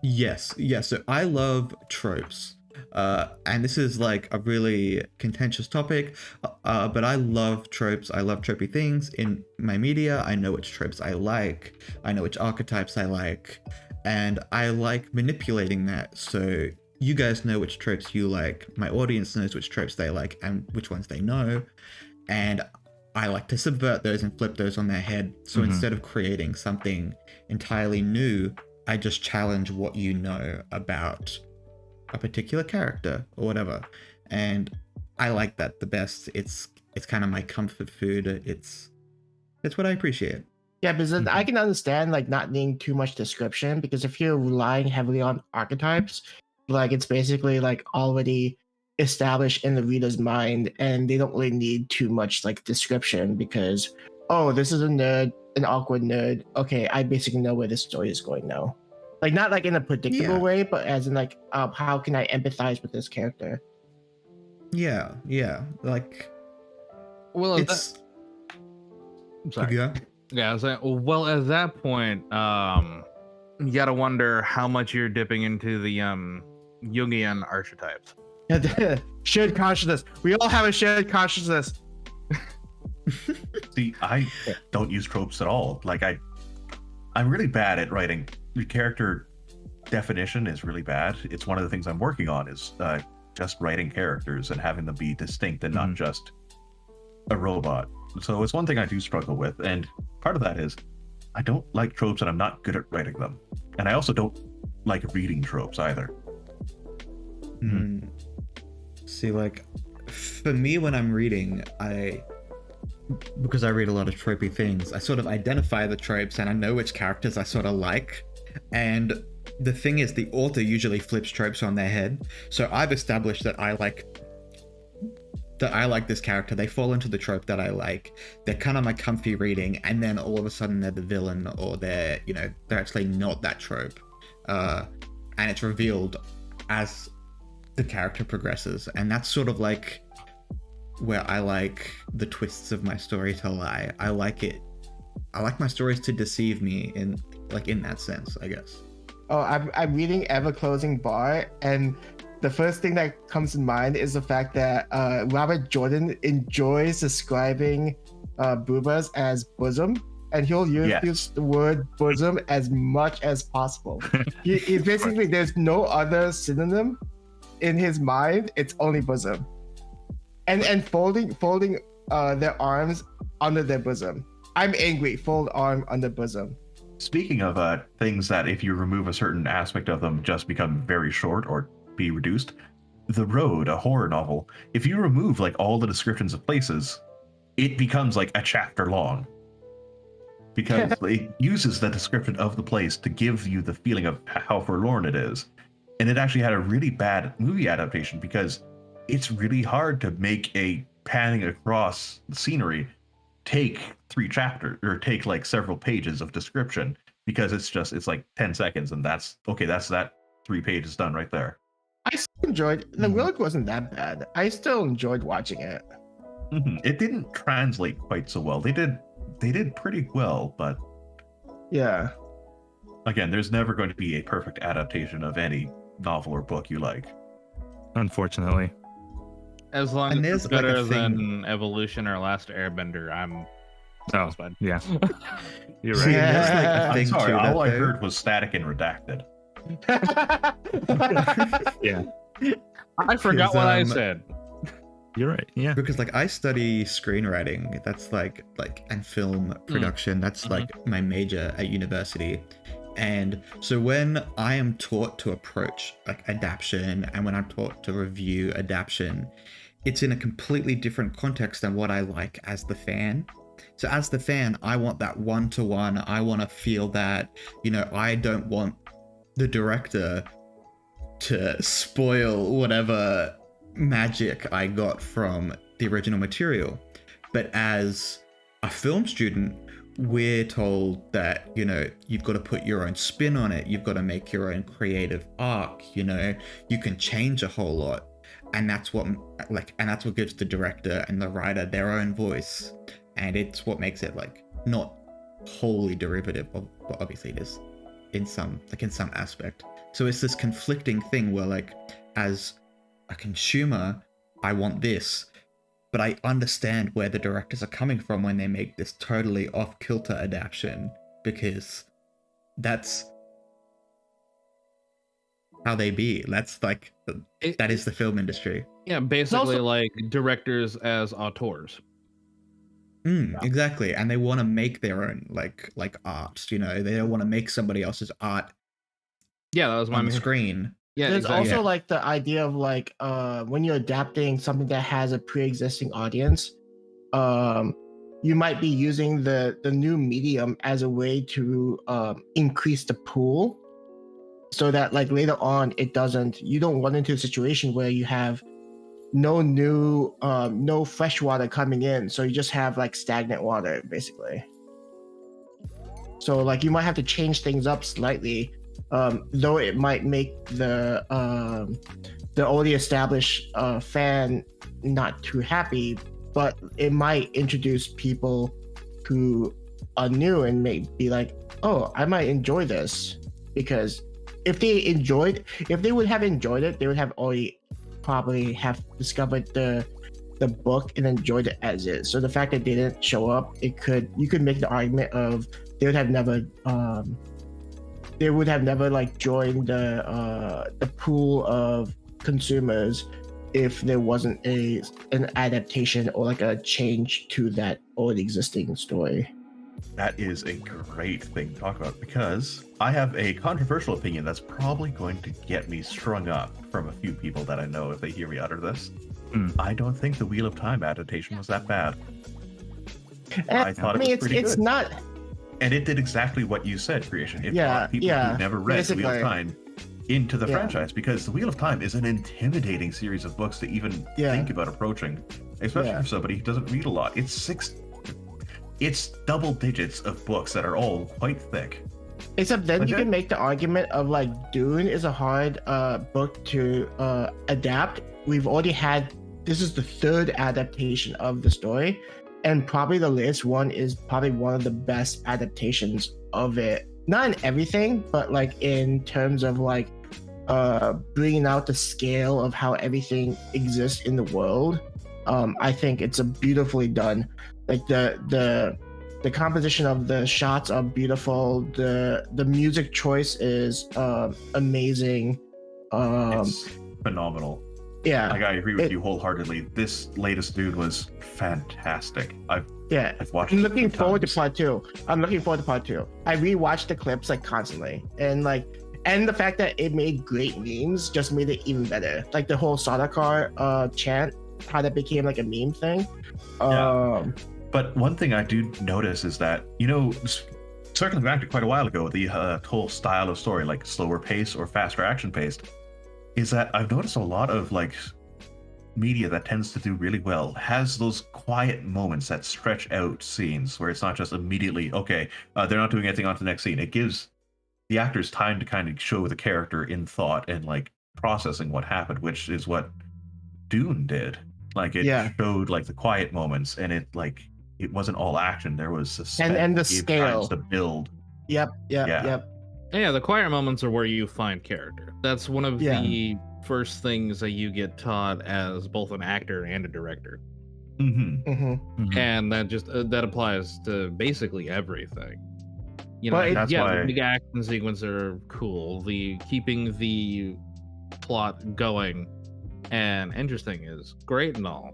Yes. So I love tropes. And this is like a really contentious topic, but I love tropes. I love tropey things in my media. I know which tropes I like. I know which archetypes I like. And I like manipulating that. So you guys know which tropes you like. My audience knows which tropes they like and which ones they know. And I like to subvert those and flip those on their head. So instead of creating something entirely new, I just challenge what you know about a particular character or whatever. And I like that the best. It's kind of my comfort food. It's what I appreciate. Yeah, because I can understand like not needing too much description, because if you're relying heavily on archetypes, like it's basically like already established in the reader's mind, and they don't really need too much like description because, oh, this is a nerd, an awkward nerd. Okay, I basically know where this story is going now. Like not like in a predictable Yeah. way, but as in like, how can I empathize with this character? Yeah. Like well, it's sorry. yeah. Yeah, I was like, well, at that point, you gotta wonder how much you're dipping into the Jungian archetypes. Shared consciousness. We all have a shared consciousness. See, I don't use tropes at all. Like I'm really bad at writing. The character definition is really bad. It's one of the things I'm working on is just writing characters and having them be distinct and not Mhm. just a robot. So it's one thing I do struggle with, and part of that is I don't like tropes and I'm not good at writing them. And I also don't like reading tropes either. Mm. See, like, for me, when I'm reading, because I read a lot of tropey things, I sort of identify the tropes and I know which characters I sort of like. And the thing is, the author usually flips tropes on their head. So I've established that I like this character. They fall into the trope that I like. They're kind of my comfy reading, and then all of a sudden they're the villain, or they're actually not that trope. And it's revealed as the character progresses, and that's sort of like where I like the twists of my story to lie. I like my stories to deceive me in that sense, I guess. Oh, I'm reading Ever Closing Bar, and the first thing that comes to mind is the fact that Robert Jordan enjoys describing boobas as bosom, and he'll use the word bosom as much as possible. He basically, there's no other synonym in his mind. It's only bosom, and folding their arms under their bosom. I'm angry. Fold arm under bosom. Speaking of things that if you remove a certain aspect of them just become very short or be reduced, The Road, a horror novel, if you remove like all the descriptions of places, it becomes like a chapter long. Because it uses the description of the place to give you the feeling of how forlorn it is. And it actually had a really bad movie adaptation because it's really hard to make a panning across the scenery take 3 chapters or take like several pages of description, because it's like 10 seconds and that's that 3 pages done right there. I still enjoyed The Road. Wasn't that bad. I still enjoyed watching it. It didn't translate quite so well. They did pretty well, but Yeah. again, there's never going to be a perfect adaptation of any novel or book you like. Unfortunately. As long And as it's there's, like, a better thing- than Evolution or Last Airbender, I'm Oh, satisfied. yeah. You're See, right. and there's, like, a I'm thing sorry, to all I that, though. heard was static and redacted. Yeah. I forgot what I Because, said. You're right. Yeah. Because like I study screenwriting, that's like and film production, that's like my major at university. And so when I am taught to approach like adaptation and when I'm taught to review adaptation, it's in a completely different context than what I like as the fan. So as the fan, I want that one-to-one. I want to feel that, I don't want the director to spoil whatever magic I got from the original material. But as a film student, we're told that, you've got to put your own spin on it. You've got to make your own creative arc, you can change a whole lot. And that's what gives the director and the writer their own voice. And it's what makes it like not wholly derivative of, but obviously it is in some aspect. So it's this conflicting thing where like as a consumer, I want this, but I understand where the directors are coming from when they make this totally off-kilter adaptation, because that's how they be. That's like that is the film industry. Yeah, basically also- like directors as auteurs. Exactly, and they want to make their own like art. They don't want to make somebody else's art Yeah, that was my on the main. screen. Yeah, There's exactly. also like the idea of like when you're adapting something that has a pre-existing audience, you might be using the new medium as a way to increase the pool, so that like later on you don't run into a situation where you have no fresh water coming in, so you just have like stagnant water basically. So like you might have to change things up slightly, though it might make the already established fan not too happy, but it might introduce people who are new and may be like, oh, I might enjoy this. Because if they would have enjoyed it, they would have already probably have discovered the book and enjoyed it as is. So the fact that they didn't show up, you could make the argument of they would have never like joined the pool of consumers if there wasn't an adaptation or like a change to that already existing story. That is a great thing to talk about because I have a controversial opinion that's probably going to get me strung up from a few people that I know if they hear me utter this. I don't think the Wheel of Time adaptation was that bad. I thought it was pretty it's good. not. And it did exactly what you said, Creation. It Yeah, brought people yeah, who never read the Wheel of basically. Time into the Yeah. franchise because the Wheel of Time is an intimidating series of books to even Yeah. think about approaching, especially Yeah. for somebody who doesn't read a lot. It's double digits of books that are all quite thick. Except then you Okay. can make the argument of like Dune is a hard book to adapt. We've already had, this is the third adaptation of the story, and probably the latest one is probably one of the best adaptations of it. Not in everything, but like in terms of like bringing out the scale of how everything exists in the world. I think it's a beautifully done. Like the composition of the shots are beautiful. The music choice is amazing. It's phenomenal. Yeah, Like I agree with it- you wholeheartedly. This latest Dune was fantastic. I've watched. I'm it looking a few forward to times. part two. I'm looking forward to part two. I rewatched the clips like constantly, and the fact that it made great memes just made it even better. Like the whole Sardaukar chant, how that became like a meme thing. Yeah. But one thing I do notice is that, circling back to quite a while ago, the whole style of story, like slower pace or faster action paced, is that I've noticed a lot of like media that tends to do really well has those quiet moments that stretch out scenes where it's not just immediately, okay, they're not doing anything on to the next scene. It gives the actors time to kind of show the character in thought and like processing what happened, which is what Dune did. Like it Yeah. showed like the quiet moments, and it wasn't all action. There was suspense. And the It gave scale. times to build. Yep. Yeah. Yeah, the quiet moments are where you find character. That's one of Yeah. the first things that you get taught as both an actor and a director. Hmm. Mm-hmm. And that just that applies to basically everything. But that's the why- big action sequences are cool. The keeping the plot going and interesting is great and all,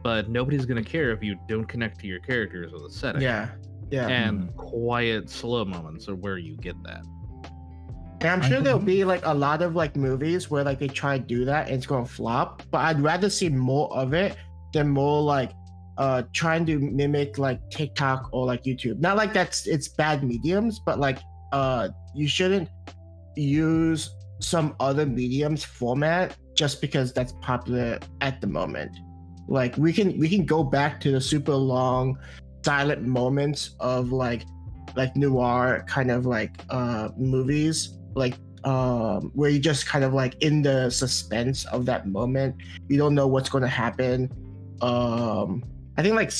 but nobody's gonna care if you don't connect to your characters or the setting. Yeah. And quiet, slow moments are where you get that. And I'm I sure there'll believe- be like a lot of like movies where like they try to do that and it's gonna flop. But I'd rather see more of it than more like trying to mimic like TikTok or like YouTube. Not like it's bad mediums, but like you shouldn't use some other mediums format just because that's popular at the moment. Like we can go back to the super long silent moments of like noir kind of like movies, like where you just kind of like in the suspense of that moment. You don't know what's going to happen. I think like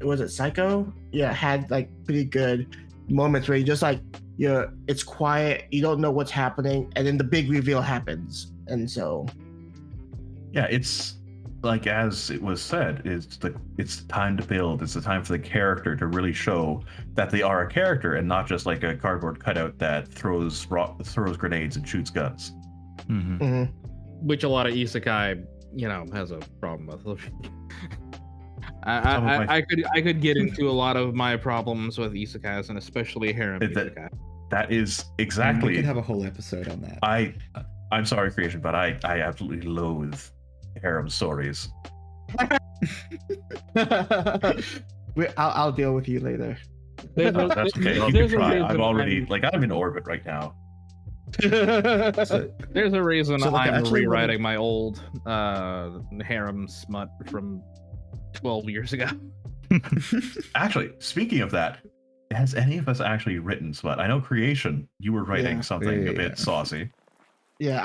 was it Psycho? Yeah, had like pretty good moments where you just like it's quiet, you don't know what's happening, and then the big reveal happens. And so Yeah, it's like as it was said, it's the time to build. It's the time for the character to really show that they are a character and not just like a cardboard cutout that throws grenades and shoots guns. mhm. Which a lot of isekai, has a problem with. Some of my- I could get into a lot of my problems with isekais and especially harem Is that- isekai. That is We exactly. could have a whole episode on that. I'm sorry, Creation, but I absolutely loathe harem stories. I'll deal with you later. There's a- That's okay. You can there's a try. reason I'm already I'm in orbit right now. So, There's a reason So, like, I'm actually, what rewriting my old harem smut from 12 years ago. Actually, speaking of that, has any of us actually written smut? I know Creation, you were writing Yeah. something Yeah. a bit saucy. Yeah,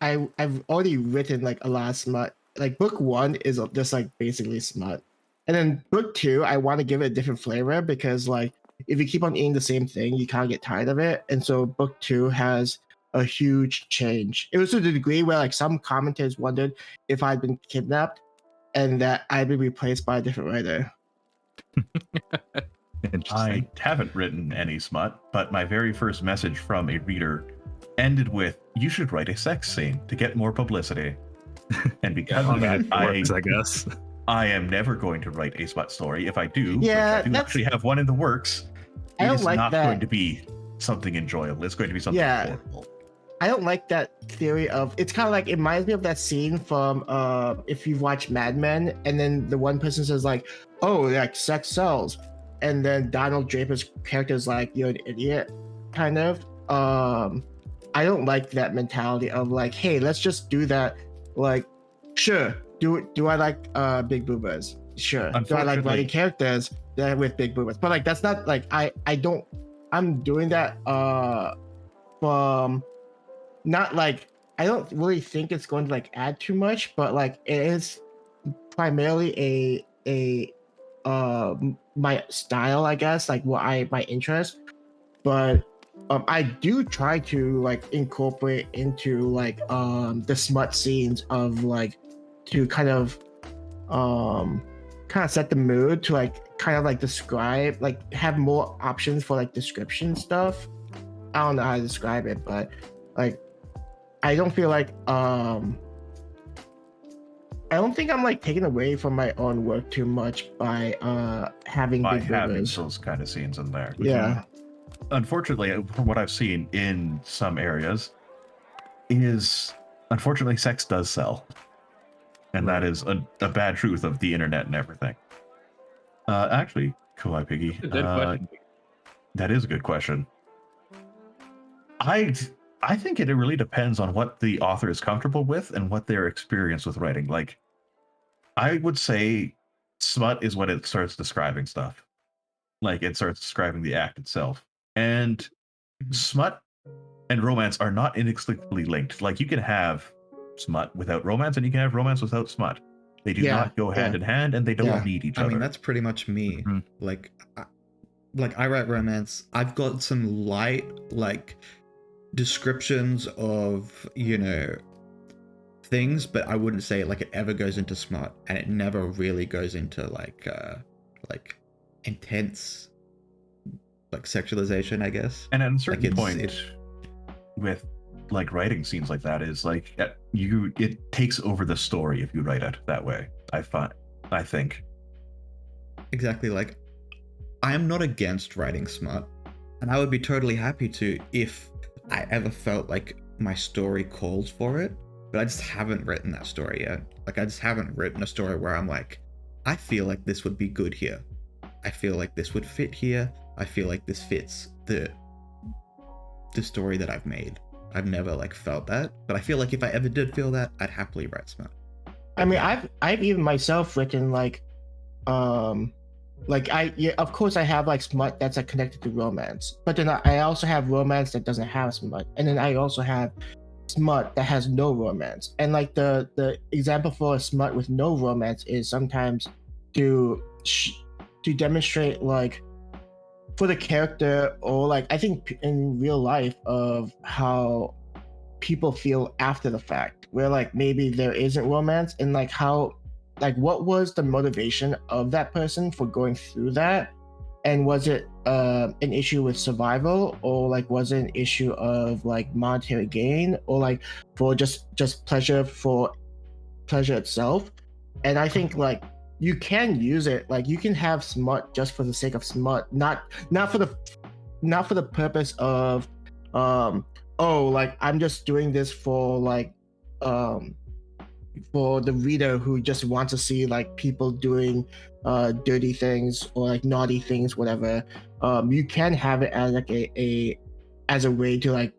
I've already written like a lot of smut. Like book one is just like basically smut, and then book two I want to give it a different flavor because like if you keep on eating the same thing, you kind of get tired of it. And so book two has a huge change. It was to the degree where like some commentators wondered if I'd been kidnapped and that I'd been replaced by a different writer. I haven't written any smut, but my very first message from a reader ended with, "You should write a sex scene to get more publicity." And because Yeah, of that, Works, I guess. I am never going to write a smut story. If I do, Yeah, which I do that's- actually have one in the works, I it don't is like not that. going to be something enjoyable. It's going to be something Yeah. horrible. I don't like that theory of it's kind of like it reminds me of that scene from if you've watched Mad Men, and then the one person says like, "Oh, like sex sells," and then Donald Draper's character is like, "You're an idiot," kind of. I don't like that mentality of like, "Hey, let's just do that." Like, sure, do I like big boobas? Sure. Do I like Unfortunately- writing characters that with big boobas? But like that's not like I don't. I'm doing that from. Not like I don't really think it's going to like add too much, but like it is primarily a my style, I guess, like what my interest. But I do try to like incorporate into like the smut scenes of like to kind of set the mood to like kind of like describe like have more options for like description stuff. I don't know how to describe it, but like I don't feel like I don't think I'm like taking away from my own work too much by having By big having boobas. those kind of scenes in there. Yeah. Unfortunately, from what I've seen in some areas, is unfortunately sex does sell. And that is a bad truth of the internet and everything. Actually, Kawaii Piggy, Good question. that is a good question. I think it really depends on what the author is comfortable with and what their experience with writing. Like, I would say smut is when it starts describing stuff. Like, it starts describing the act itself. And smut and romance are not inexplicably linked. Like, you can have smut without romance and you can have romance without smut. They do Yeah, not go hand yeah. in hand and they don't Yeah. need each I other. mean, that's pretty much me. Mhm. Like I write romance. I've got some light like descriptions of, you know, things, but I wouldn't say like it ever goes into smart, and it never really goes into like intense like sexualization, I guess. And at a certain it's- point, it- with like writing scenes like that, is like it takes over the story if you write it that way. I think. Exactly. Like, I am not against writing smart, and I would be totally happy to if I ever felt like my story calls for it, but I just haven't written that story yet. Like, I just haven't written a story where I'm like, I feel like this would be good here. I feel like this would fit here. I feel like this fits the story that I've made. I've never like felt that, but I feel like if I ever did feel that, I'd happily write smart. I mean, I've even myself written like of course I have like smut that's like connected to romance, but then I also have romance that doesn't have smut, and then I also have smut that has no romance. And like the example for a smut with no romance is sometimes to demonstrate like for the character, or like I think in real life of how people feel after the fact, where like maybe there isn't romance, and like how like what was the motivation of that person for going through that, and was it an issue with survival, or like was it an issue of like monetary gain, or like for just pleasure for pleasure itself. And I think like you can use it, like you can have smut just for the sake of smut, not for the purpose of oh, like I'm just doing this for like for the reader who just wants to see like people doing dirty things or like naughty things, whatever. You can have it as like as a way to like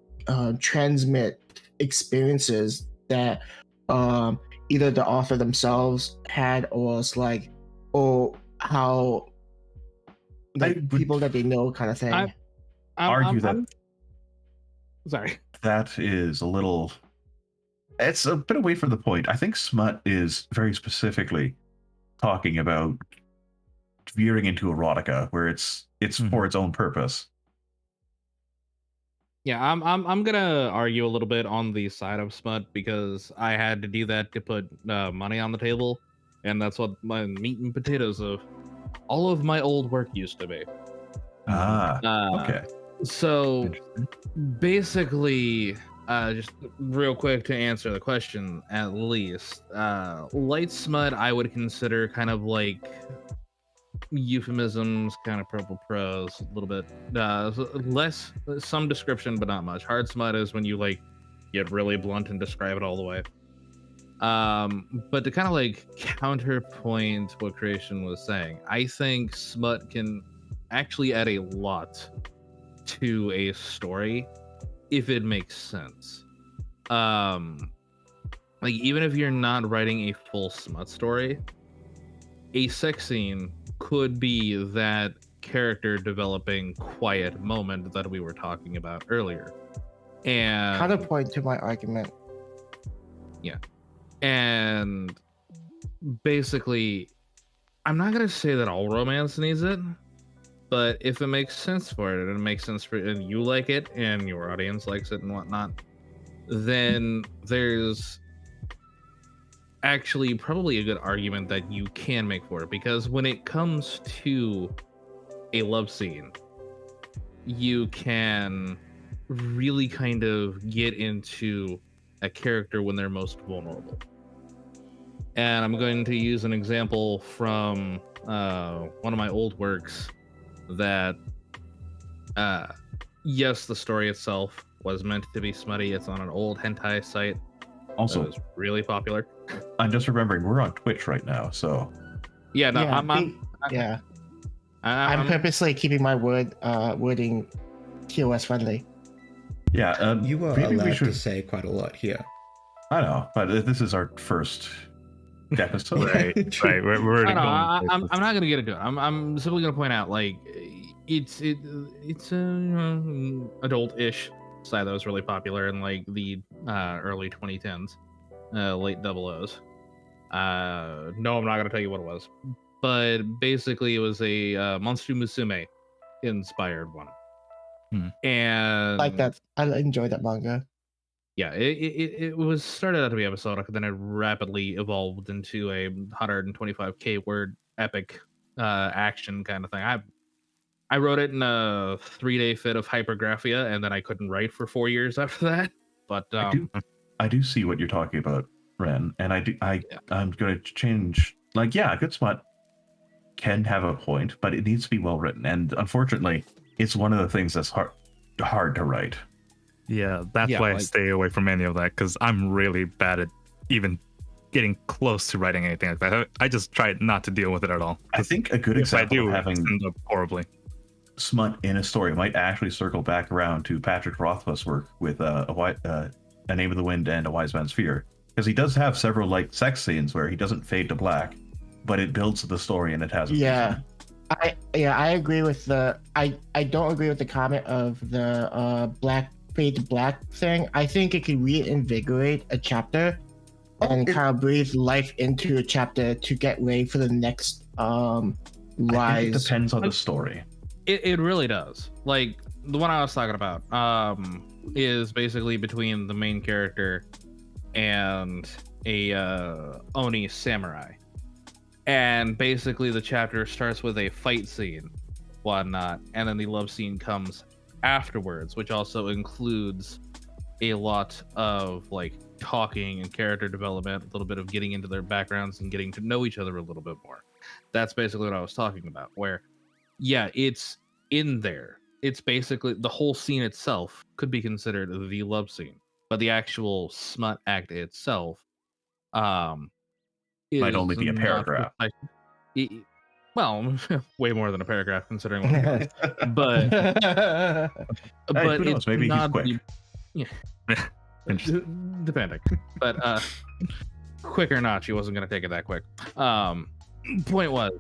transmit experiences that either the author themselves had, or it's like, or how like I would people that they know kind of thing. Sorry. That is a little. It's a bit away from the point. I think smut is very specifically talking about veering into erotica, where it's for its own purpose. Yeah, I'm gonna argue a little bit on the side of smut, because I had to do that to put money on the table, and that's what my meat and potatoes of all of my old work used to be. Ah, okay. So basically, just real quick to answer the question, at least, light smut I would consider kind of like euphemisms, kind of purple prose, a little bit less, some description, but not much. Hard smut is when you like get really blunt and describe it all the way. But to kind of like counterpoint what Creation was saying, I think smut can actually add a lot to a story if it makes sense. Like even if you're not writing a full smut story, a sex scene could be that character developing quiet moment that we were talking about earlier. And Counterpoint to my argument. And basically, I'm not gonna say that all romance needs it, but if it makes sense for it, and it makes sense for and you like it, and your audience likes it and whatnot, then there's actually probably a good argument that you can make for it. Because when it comes to a love scene, you can really kind of get into a character when they're most vulnerable. And I'm going to use an example from one of my old works that, yes, the story itself was meant to be smutty. It's on an old hentai site. Also, that was really popular. I'm just remembering we're on Twitch right now, so Yeah, no, Yeah, I'm I'm purposely keeping my wording TOS friendly. yeah. You were maybe we allowed should. to say quite a lot here. I know, but this is our first episode. Right. We're I already know, going. I'm not gonna get into it. I'm simply gonna point out, like, it's a adult-ish side that was really popular in like the early 2010s, late 00s. No, I'm not gonna tell you what it was, but basically it was a Monster Musume inspired one. And Like that. I enjoy that manga. yeah, it was started out to be episodic, then it rapidly evolved into a 125k word epic action kind of thing. I wrote it in a 3-day fit of hypergraphia, and then I couldn't write for 4 years after that. But I do see what you're talking about, Ren, and I'm going to change. Like, yeah, good smut can have a point, but it needs to be well written, and unfortunately, it's one of the things that's hard to write. Yeah, that's why I stay away from any of that, because I'm really bad at even getting close to writing anything like that. I just try not to deal with it at all. I think a good If I example do, of having end up horribly. smut in a story might actually circle back around to Patrick Rothfuss's work with A Name of the Wind and A Wise Man's Fear, because he does have several like sex scenes where he doesn't fade to black, but it builds the story and it has. Yeah, I agree with the. I don't agree with the comment of the black fade to black thing. I think it could reinvigorate a chapter and kind of breathe life into a chapter to get ready for the next rise. I think it depends on the story. it really does. Like the one I was talking about is basically between the main character and a Oni samurai. And basically the chapter starts with a fight scene, whatnot, and then the love scene comes afterwards, which also includes a lot of like talking and character development, a little bit of getting into their backgrounds and getting to know each other a little bit more. That's basically what I was talking about, where yeah, it's in there. It's basically the whole scene itself could be considered the love scene, but the actual smut act itself Might only be a paragraph. Well, way more than a paragraph considering what it is. But Who knows? it's Maybe he's not quick. depending. But quick or not, she wasn't gonna take it that quick. Point was,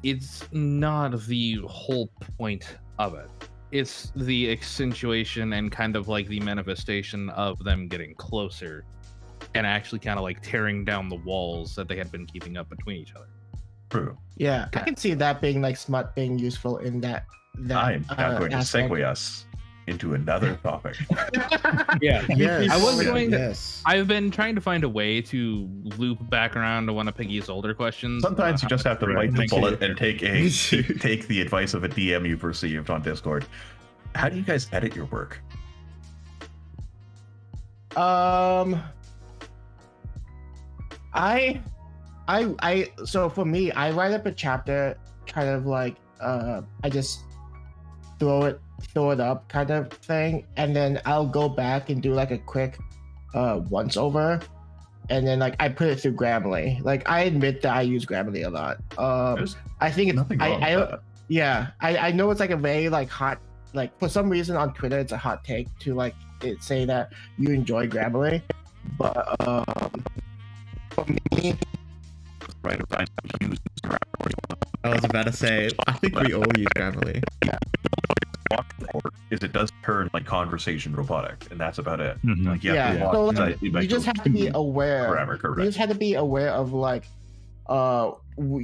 it's not the whole point of it. It's the accentuation and kind of like the manifestation of them getting closer and actually kind of like tearing down the walls that they had been keeping up between each other. True. Yeah, I can see that being like smut being useful in that. I'm now going to aspect. segue us into another topic. Yeah. Yes. I was going to- Yes. I've been trying to find a way to loop back around to one of Piggy's older questions. Sometimes you just have to Right. bite the Thank you. bullet and take the advice of a DM you perceived on Discord. How do you guys edit your work? So for me, I write up a chapter kind of like I just throw it up kind of thing, and then I'll go back and do like a quick once over, and then like I put it through Grammarly. Like I admit that I use Grammarly a lot. There's I think it's nothing wrong with that. yeah, I know it's like a very like hot, like for some reason on Twitter it's a hot take to like say that you enjoy Grammarly, but for me, Right, right. Use I was about to say, I think we all use Grammarly. is it does turn like conversation robotic, and that's about it. Mhm. Like you have to yeah. walk So inside like, the you just have to be aware. Grammar, You correct. just have to be aware of like what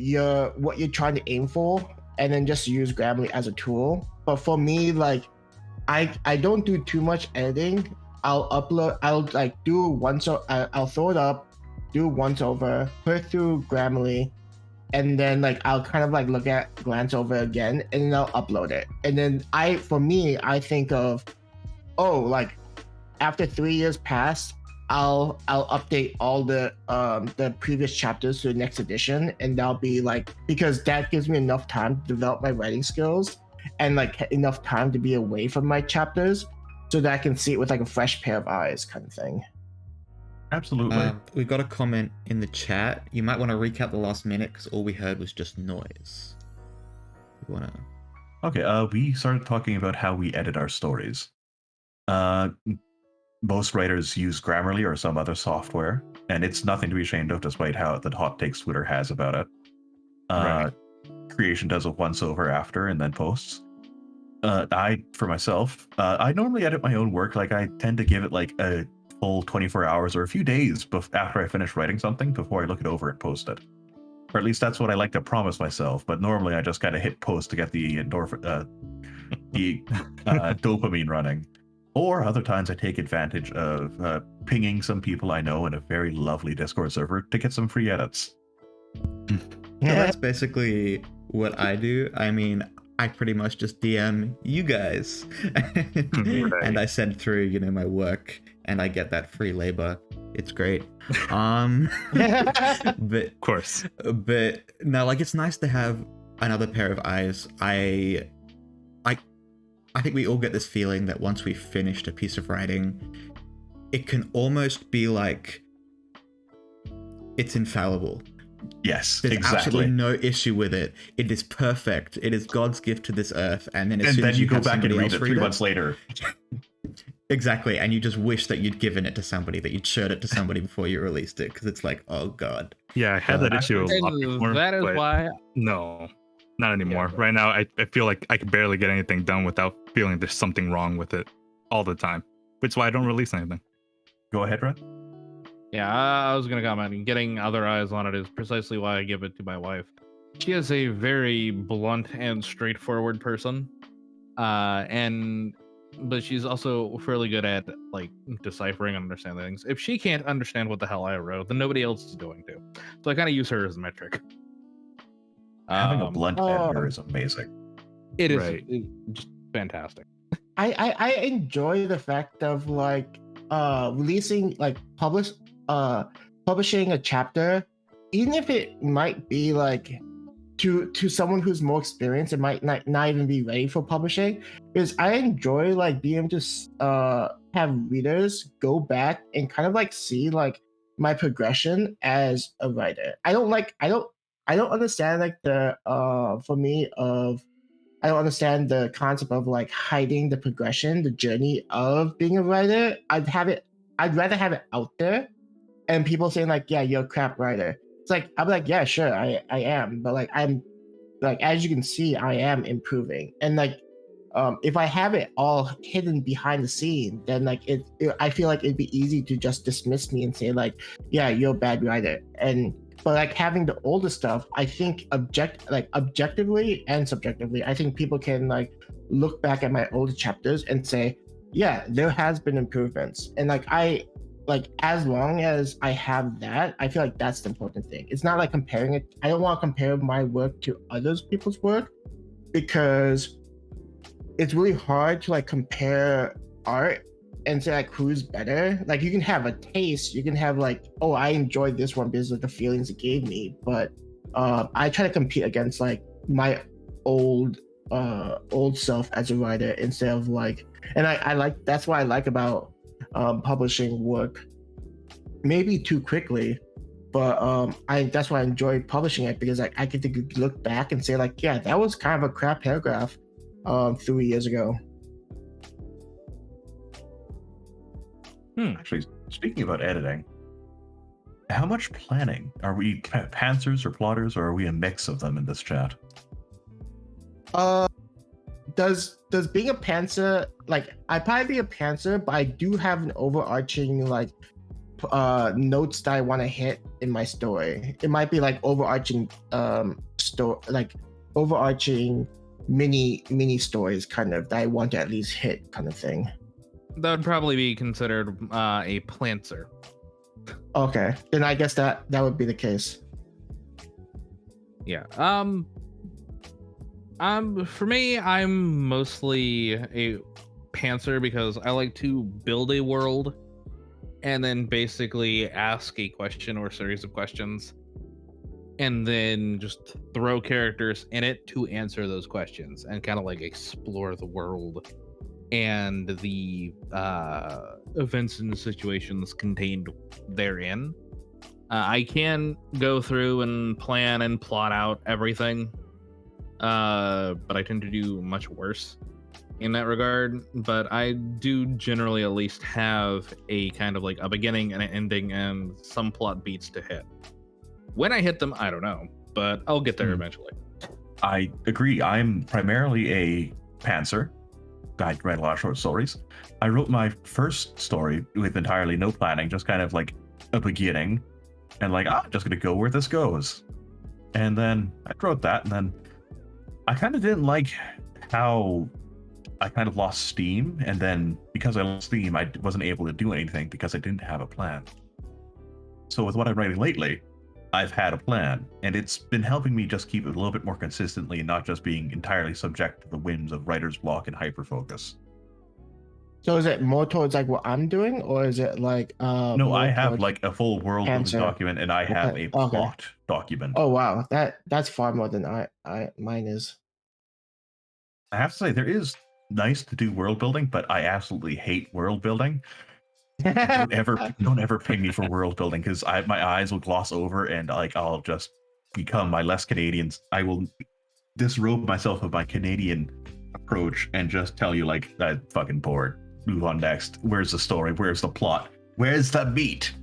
you're trying to aim for, and then just use Grammarly as a tool. But for me, like I don't do too much editing. I'll like do once, I'll throw it up, do once over, put it through Grammarly, and then like I'll kind of like glance over again, and then I'll upload it. And then I think of, oh, like after 3 years pass, I'll update all the previous chapters to the next edition, and that'll be like, because that gives me enough time to develop my writing skills and like enough time to be away from my chapters so that I can see it with like a fresh pair of eyes kind of thing. Absolutely. We got a comment in the chat. You might want to recap the last minute because all we heard was just noise. You wanna? Okay, we started talking about how we edit our stories. Most writers use Grammarly or some other software, and it's nothing to be ashamed of, despite how the hot takes Twitter has about it. Right. Creation does a once over after and then posts. For myself, I normally edit my own work. Like I tend to give it like a full 24 hours or a few days after I finish writing something before I look it over and post it. Or at least that's what I like to promise myself. But normally I just kind of hit post to get the dopamine running. Or other times I take advantage of pinging some people I know in a very lovely Discord server to get some free edits. So that's basically what I do. I mean, I pretty much just DM you guys, and I send through, you know, my work, and I get that free labor. It's great. But Of course. But no, like it's nice to have another pair of eyes. I think we all get this feeling that once we've finished a piece of writing, it can almost be like it's infallible. Yes, There's exactly. absolutely no issue with it. It is perfect. It is God's gift to this earth. And then as soon then as you go have back and somebody read else it 3 months later. Exactly, and you just wish that you'd given it to somebody, that you'd showed it to somebody before you released it, because it's like, oh god. Yeah, I had that issue a lot And before. that is but why no, not anymore. Right now, I feel like I can barely get anything done without feeling there's something wrong with it all the time. Which is why I don't release anything. Go ahead, Red. Yeah, I was gonna comment. Getting other eyes on it is precisely why I give it to my wife. She is a very blunt and straightforward person, but she's also fairly good at like deciphering and understanding things. If she can't understand what the hell I wrote, then nobody else is going to. So I kind of use her as a metric. Having a blunt editor is amazing. It is Right. just fantastic. I enjoy the fact of like releasing like publishing a chapter, even if it might be like to someone who's more experienced, it might not even be ready for publishing, because I enjoy like being able to have readers go back and kind of like see like my progression as a writer. I don't understand like the for me of I don't understand the concept of like hiding the progression, the journey of being a writer. I'd rather have it out there, and people saying like, yeah, you're a crap writer. It's like, I'm like, yeah, sure, I am, but like I'm like, as you can see, I am improving. And like if I have it all hidden behind the scene, then like I feel like it'd be easy to just dismiss me and say like, yeah, you're a bad writer. But like having the older stuff, I think objectively and subjectively, I think people can like look back at my older chapters and say, yeah, there has been improvements. And as long as I have that, I feel like that's the important thing. It's not like comparing it. I don't want to compare my work to others people's work, because it's really hard to like compare art and say like who's better. Like you can have a taste, you can have like, oh, I enjoyed this one because of the feelings it gave me, but I try to compete against like my old self as a writer instead of like, and I like, that's what I like about publishing work maybe too quickly, but that's why I enjoy publishing it, because I get to look back and say like, yeah, that was kind of a crap paragraph 3 years ago. Actually, speaking about editing, how much planning are we? Pantsers or plotters, or are we a mix of them in this chat? Does being a pantser, like I'd probably be a pantser, but I do have an overarching like notes that I want to hit in my story. It might be like overarching story, like overarching mini stories kind of that I want to at least hit kind of thing. That would probably be considered a plantser. Okay, then I guess that would be the case. Yeah. For me, I'm mostly a pantser because I like to build a world and then basically ask a question or a series of questions and then just throw characters in it to answer those questions and kind of like explore the world and the events and situations contained therein. I can go through and plan and plot out everything, but I tend to do much worse in that regard. But I do generally at least have a kind of like a beginning and an ending and some plot beats to hit. When I hit them, I don't know, but I'll get there eventually. I agree. I'm primarily a pantser. I write a lot of short stories. I wrote my first story with entirely no planning, just kind of like a beginning, and like, I'm just gonna go where this goes. And then I wrote that, and then I kind of didn't like how I kind of lost steam, and then because I lost steam, I wasn't able to do anything because I didn't have a plan. So with what I'm writing lately, I've had a plan, and it's been helping me just keep it a little bit more consistently and not just being entirely subject to the whims of writer's block and hyperfocus. So is it more towards like what I'm doing, or is it like No, I have like a full world building Pantser. document, and I have a plot document. Oh wow, that's far more than mine is. I have to say, there is nice to do world building, but I absolutely hate world building. Don't ever ping me for world building, because my eyes will gloss over and like I'll just become my less Canadians. I will disrobe myself of my Canadian approach and just tell you like, I'm fucking bored. Move on next. Where's the story? Where's the plot? Where's the meat?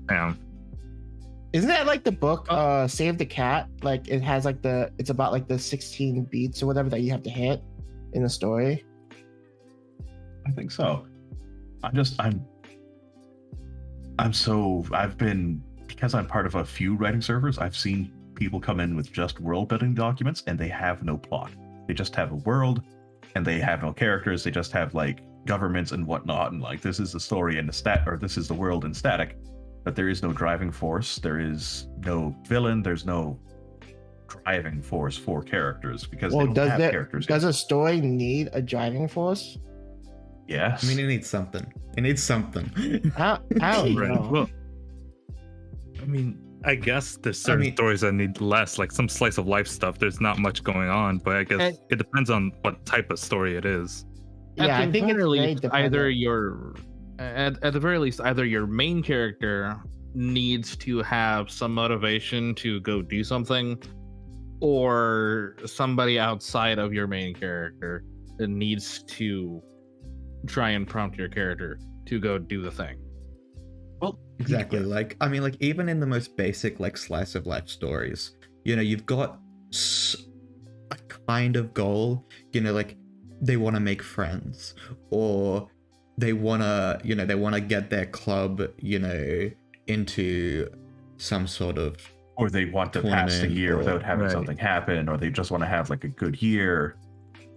Isn't that like the book Save the Cat? Like it has like it's about like the 16 beats or whatever that you have to hit in the story. I think so. Because I'm part of a few writing servers, I've seen people come in with just world building documents and they have no plot. They just have a world and they have no characters. They just have like governments and whatnot, and like, this is the story in this is the world in static, but there is no driving force. There is no villain. There's no driving force for characters because they don't have characters. Does a story need a driving force? Yes. I mean, it needs something. It needs something. I don't know. Well, I mean, I guess there's certain stories that need less, like some slice of life stuff. There's not much going on, but I guess it depends on what type of story it is. Yeah, I think either at the very least, either your main character needs to have some motivation to go do something, or somebody outside of your main character needs to try and prompt your character to go do the thing. Well, exactly. Like, I mean, like, even in the most basic, like, slice of life stories, you know, you've got a kind of goal, you know, like, they want to make friends, or they want to get their club, you know, into some sort of, or they want to pass the year without having something happen, or they just want to have like a good year.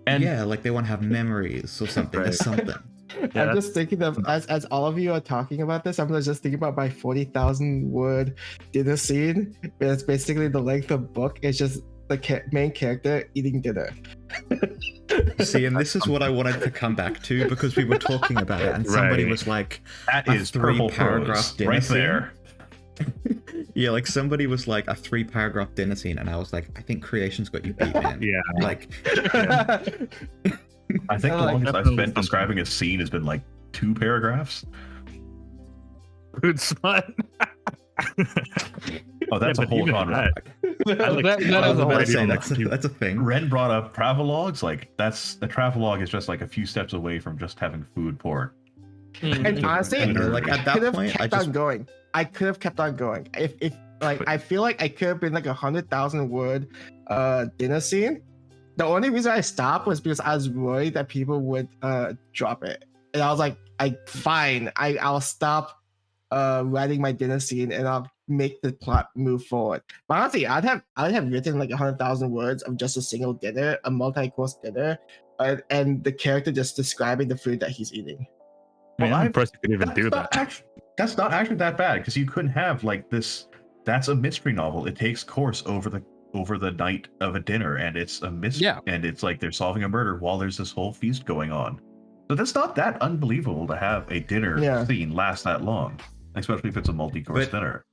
And yeah, like they want to have memories or something. There's something. I'm just thinking of, as all of you are talking about this, I'm just thinking about my 40,000 word dinner scene. It's basically the length of book. It's just the main character eating dinner. See, and this is what I wanted to come back to because we were talking about it, and somebody Right. was like, That a is purple three-paragraph prose dinner right scene. there. Yeah, like somebody was like a 3-paragraph dinner scene, and I was like, I think creation's got you beat, man. Yeah. Like, I think the like, longest I've definitely spent something. describing a scene has been like 2 paragraphs. Food smut. Oh, that's Yeah, a but whole even genre. that- I like That- two that I is was a about whole to say genre. that's a thing. Ren brought up travelogues. Like the travelogue is just like a few steps away from just having food porn. And honestly, And, like at could that have point, I kept just on going. I could have kept on going. If like I feel like I could have been like 100,000 word dinner scene. The only reason I stopped was because I was worried that people would drop it, and I was like, fine, I'll stop writing my dinner scene and I'll make the plot move forward. But honestly, I'd have written like 100,000 words of just a single dinner, a multi-course dinner, and the character just describing the food that he's eating. I mean, Well, I'm impressed you could even do that. That's not actually that bad because you couldn't have like this. That's a mystery novel. It takes course over the night of a dinner, and it's a mystery. Yeah. And it's like they're solving a murder while there's this whole feast going on. So that's not that unbelievable to have a dinner Yeah. scene last that long, especially if it's a multi-course But- dinner.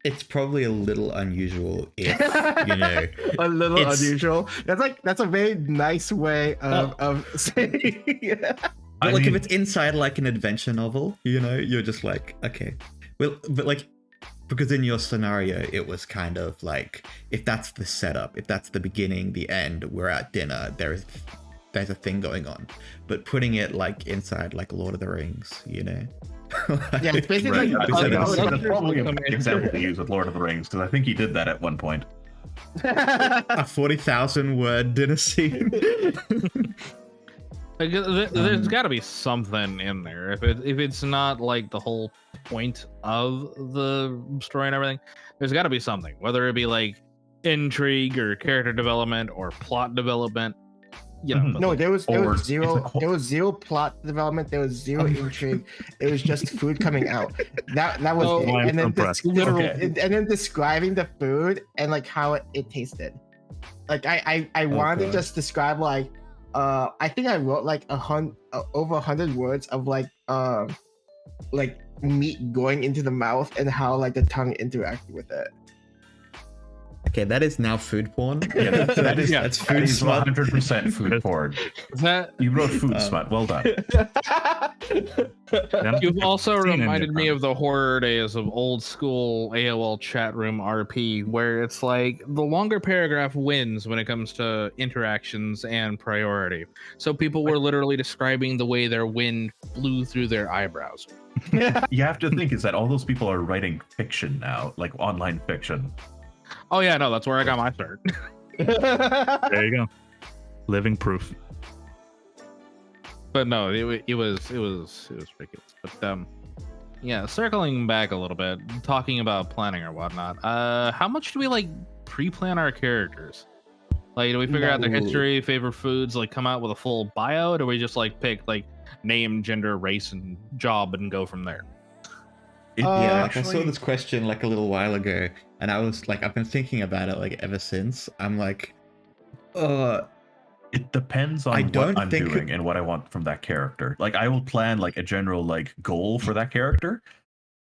it's probably a little unusual if you know. A little It's- unusual. That's a very nice way of saying. But I like mean, if it's inside like an adventure novel, you know, you're just like, okay. Well, but like because in your scenario it was kind of like if that's the setup, if that's the beginning, the end, we're at dinner, there's a thing going on. But putting it like inside like Lord of the Rings, you know. Yeah, it's basically right, like that's, Episode that's- of- that's probably a Come good in. example to use with Lord of the Rings because I think he did that at one point. a 40,000 word dinner scene. Like, there's got to be something in there. If it's not like the whole point of the story and everything, there's got to be something. Whether it be like intrigue or character development or plot development, you know. Mhm. but No, like- there was Or it's there was zero plot development. There was zero intrigue. It was just food coming out. That was Oh, it. I'm And then impressed. Literal- Okay. and then describing the food and like how it tasted. Like I wanted to God. just describe like I think I wrote like over 100 words of like meat going into the mouth and how like the tongue interacted with it. Okay, that is now food porn. Yeah, that is that's that food is smut. 100% food porn. that You wrote food Um, smut. Well done. you've also Seen in reminded me there. of the horror days of old school AOL chat room RP, where it's like the longer paragraph wins when it comes to interactions and priority. So people were literally describing the way their wind blew through their eyebrows. You have to think is that all those people are writing fiction now, like online fiction. Oh yeah, no, that's where I got my start. There you go. Living proof. But no, it was ridiculous. But yeah, circling back a little bit, talking about planning or whatnot. How much do we like pre-plan our characters? Like, do we figure out their No. history, favorite foods, like come out with a full bio, or do we just like pick like name, gender, race, and job and go from there? It Yeah, like I actually- saw this question like a little while ago, and I was like, I've been thinking about it like ever since. I'm like, It depends on I what don't I'm think- doing and what I want from that character. Like I will plan like a general like goal for that character,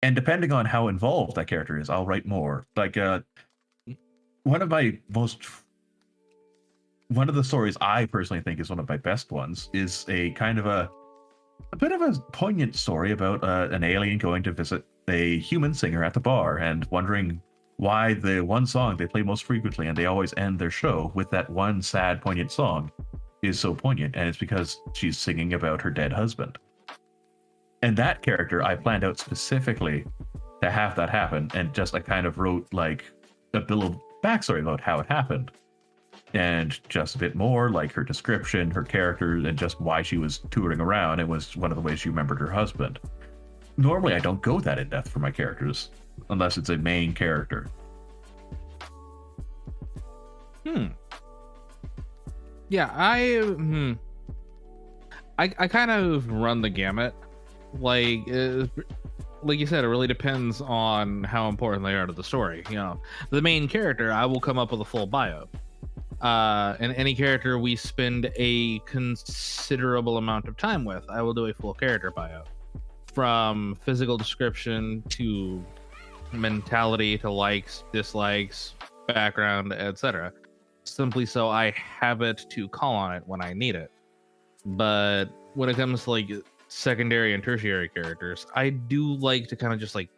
and depending on how involved that character is, I'll write more. Like one of the stories I personally think is one of my best ones is a kind of a bit of a poignant story about an alien going to visit a human singer at the bar and wondering why the one song they play most frequently and they always end their show with that one sad poignant song is so poignant, and it's because she's singing about her dead husband. And that character I planned out specifically to have that happen, and just I kind of wrote like a little backstory about how it happened and just a bit more like her description, her character, and just why she was touring around. It was one of the ways she remembered her husband. Normally I don't go that in depth for my characters unless it's a main character. Yeah, I kind of run the gamut. Like like you said, it really depends on how important they are to the story. You know, the main character, I will come up with a full bio. And any character we spend a considerable amount of time with, I will do a full character bio, from physical description to mentality to likes, dislikes, background, etc. Simply so I have it to call on it when I need it. But when it comes to like secondary and tertiary characters, I do like to kind of just like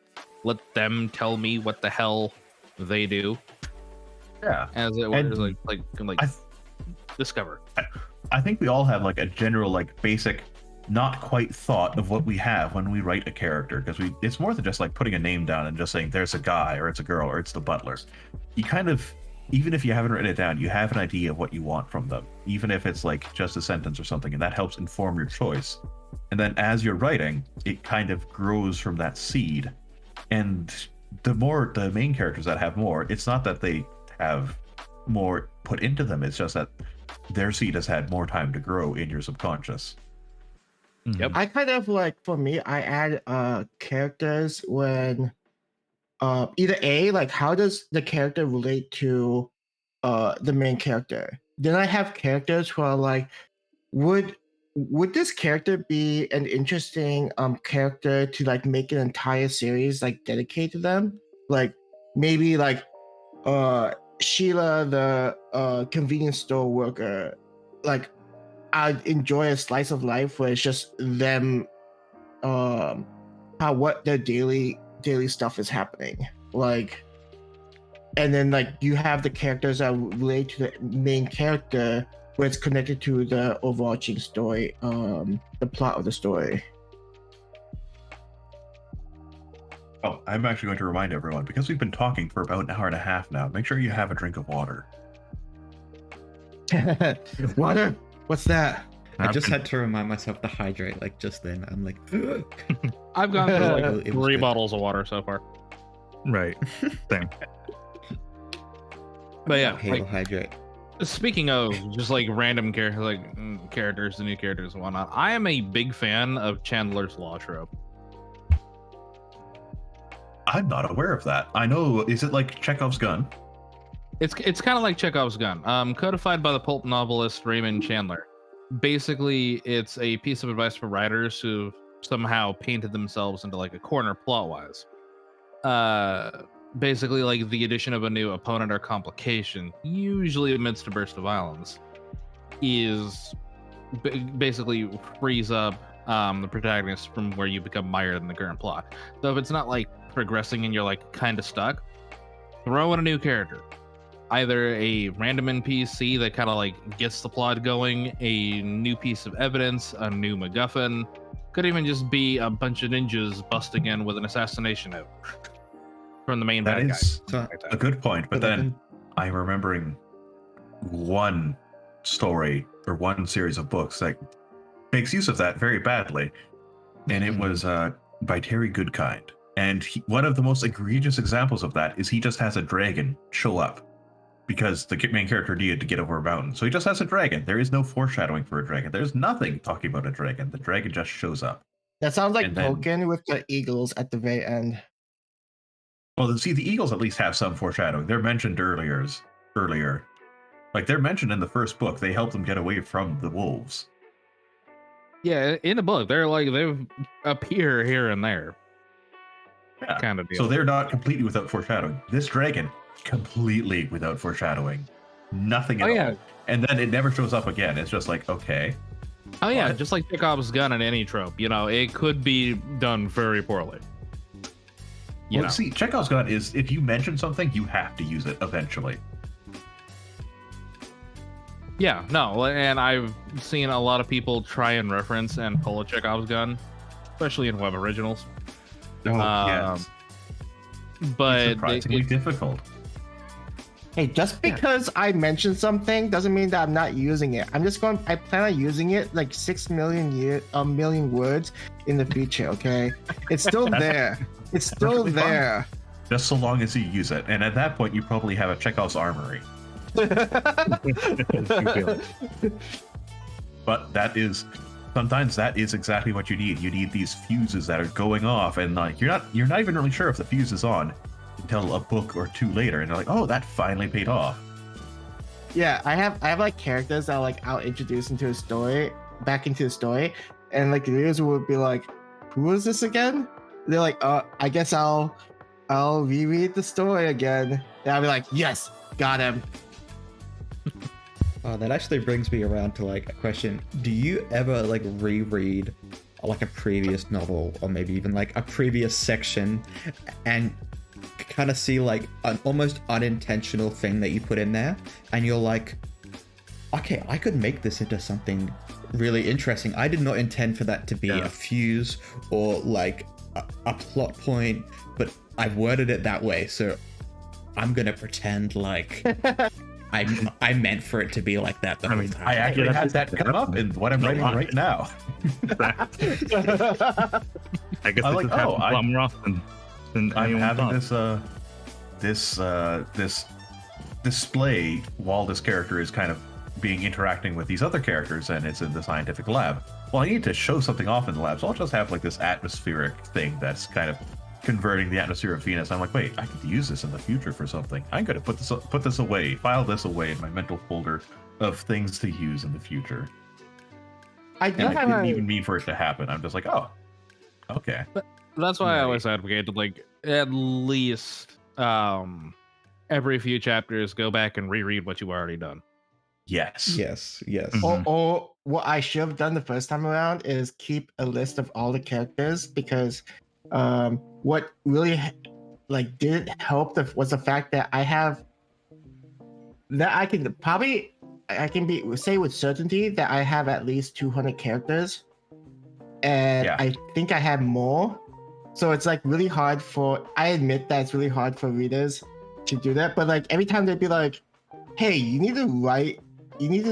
let them tell me what the hell they do. Yeah. As it And was like discover. I think we all have like a general like basic not quite thought of what we have when we write a character, because it's more than just like putting a name down and just saying there's a guy or it's a girl or it's the butler. You kind of, even if you haven't written it down, you have an idea of what you want from them, even if it's like just a sentence or something, and that helps inform your choice. And then as you're writing, it kind of grows from that seed. And the main characters that have more, it's not that they have more put into them, it's just that their seed has had more time to grow in your subconscious. Yep. I kind of like, for me, I add characters when either A, like how does the character relate to the main character? Then I have characters who are like, would this character be an interesting character to like make an entire series like dedicate to them? Like maybe like Sheila, the convenience store worker, like I'd enjoy a slice of life where it's just them what their daily stuff is happening, like, and then like you have the characters that relate to the main character where it's connected to the overarching story, the plot of the story. Oh, I'm actually going to remind everyone, because we've been talking for about an hour and a half now, make sure you have a drink of water. Water? What's that? I just had to remind myself to hydrate, like just then. I'm like, I've gone through like It was 3 good. bottles of water so far. Right. Same. But yeah, Halo like, hydrate. speaking of just like random characters, the new characters and whatnot, I am a big fan of Chandler's Law trope. I'm not aware of that. I know, is it like Chekhov's gun? It's kind of like Chekhov's gun, codified by the pulp novelist Raymond Chandler. Basically, it's a piece of advice for writers who somehow painted themselves into like a corner plot-wise. Basically, like the addition of a new opponent or complication, usually amidst a burst of violence, is basically frees up the protagonist from where you become mired in the current plot. So if it's not like progressing and you're like kind of stuck, throw in a new character. Either a random NPC that kind of like gets the plot going, a new piece of evidence, a new MacGuffin. Could even just be a bunch of ninjas busting in with an assassination note from the main That bad guy. is So, a good point, but then I'm remembering one story or one series of books that makes use of that very badly, and it was by Terry Goodkind. And one of the most egregious examples of that is he just has a dragon show up because the main character needed to get over a mountain. So he just has a dragon. There is no foreshadowing for a dragon. There's nothing talking about a dragon. The dragon just shows up. That sounds like And then- Tolkien with the eagles at the very end. Well, see, the eagles at least have some foreshadowing. They're mentioned earlier. Like, they're mentioned in the first book. They help them get away from the wolves. Yeah, in the book, they're like they appear here and there, Yeah. kind of deal. So they're not completely without foreshadowing. This dragon, completely without foreshadowing. Nothing at all. And then it never shows up again. It's just like, okay. Oh yeah, What? just like Chekhov's gun in any trope, you know, it could be done very poorly. You know, See, Chekhov's gun is, if you mention something, you have to use it eventually. yeah, no, and I've seen a lot of people try and reference and pull a Chekhov's gun, especially in web originals. Yes. But It's surprisingly difficult. Hey, just because I mentioned something doesn't mean that I'm not using it. I plan on using it like 6 million words in the future, okay? It's still there. It's still Perfectly fine. there. Just so long as you use it. And at that point, you probably have a Chekhov's armory. But that is sometimes that is exactly what you need. You need these fuses that are going off, and like you're not even really sure if the fuse is on until a book or two later, and they're like, oh, that finally paid off. Yeah, I have like characters that like I'll introduce into a story, back into the story, and like the readers will be like, "Who is this again?" They're like, I guess I'll reread the story again." And I'll be like, "Yes, got him." That actually brings me around to like a question. Do you ever like reread like a previous novel or maybe even like a previous section and kind of see like an almost unintentional thing that you put in there and you're like, okay, I could make this into something really interesting. I did not intend for that to be a fuse or like a plot point, but I've worded it that way, so I'm gonna pretend like I meant for it to be like that the whole time. I actually had that come up in what I'm writing right now. I guess I'm this like, is happening a lot more often than I'm anyone having thought. this display while this character is kind of interacting with these other characters, and it's in the scientific lab. Well, I need to show something off in the lab, so I'll just have like this atmospheric thing that's kind of converting the atmosphere of Venus. I'm like, wait, I could use this in the future for something. I'm gonna put this away, file this away in my mental folder of things to use in the future. I didn't even mean for it to happen. I'm just like, oh, okay. That's why I always advocate to like at least every few chapters go back and reread what you've already done. Yes. Or what I should have done the first time around is keep a list of all the characters, because what really like did help was the fact that I can say with certainty that I have at least 200 characters, and I think I have more. So it's like really hard I admit that it's really hard for readers to do that, but like every time they'd be like, hey, you need to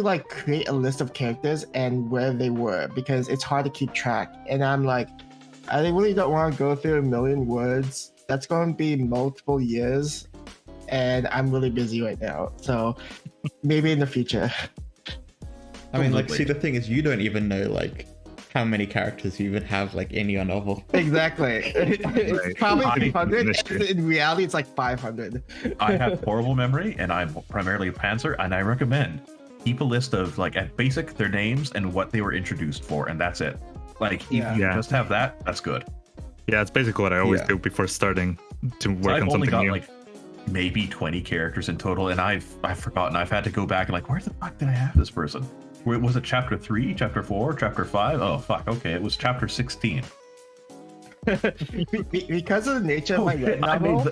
like create a list of characters and where they were, because it's hard to keep track. And I'm like, I really don't want to go through a million words. That's going to be multiple years, and I'm really busy right now. So maybe in the future. I mean, like, see, the thing is, you don't even know like how many characters you even have like in your novel. Exactly. It's probably 300. In reality, it's like 500. I have horrible memory, and I'm primarily a pantser, and I recommend keep a list of like at basic their names and what they were introduced for, and that's it. Like if you just have that, that's good. Yeah, it's basically what I always do before starting to work on something new. I've only got like maybe 20 characters in total, and I've forgotten. I've had to go back and like, where the fuck did I have this person? Was it chapter 3, chapter 4, chapter 5? Oh fuck, okay, it was chapter 16. Because of the nature of my novel.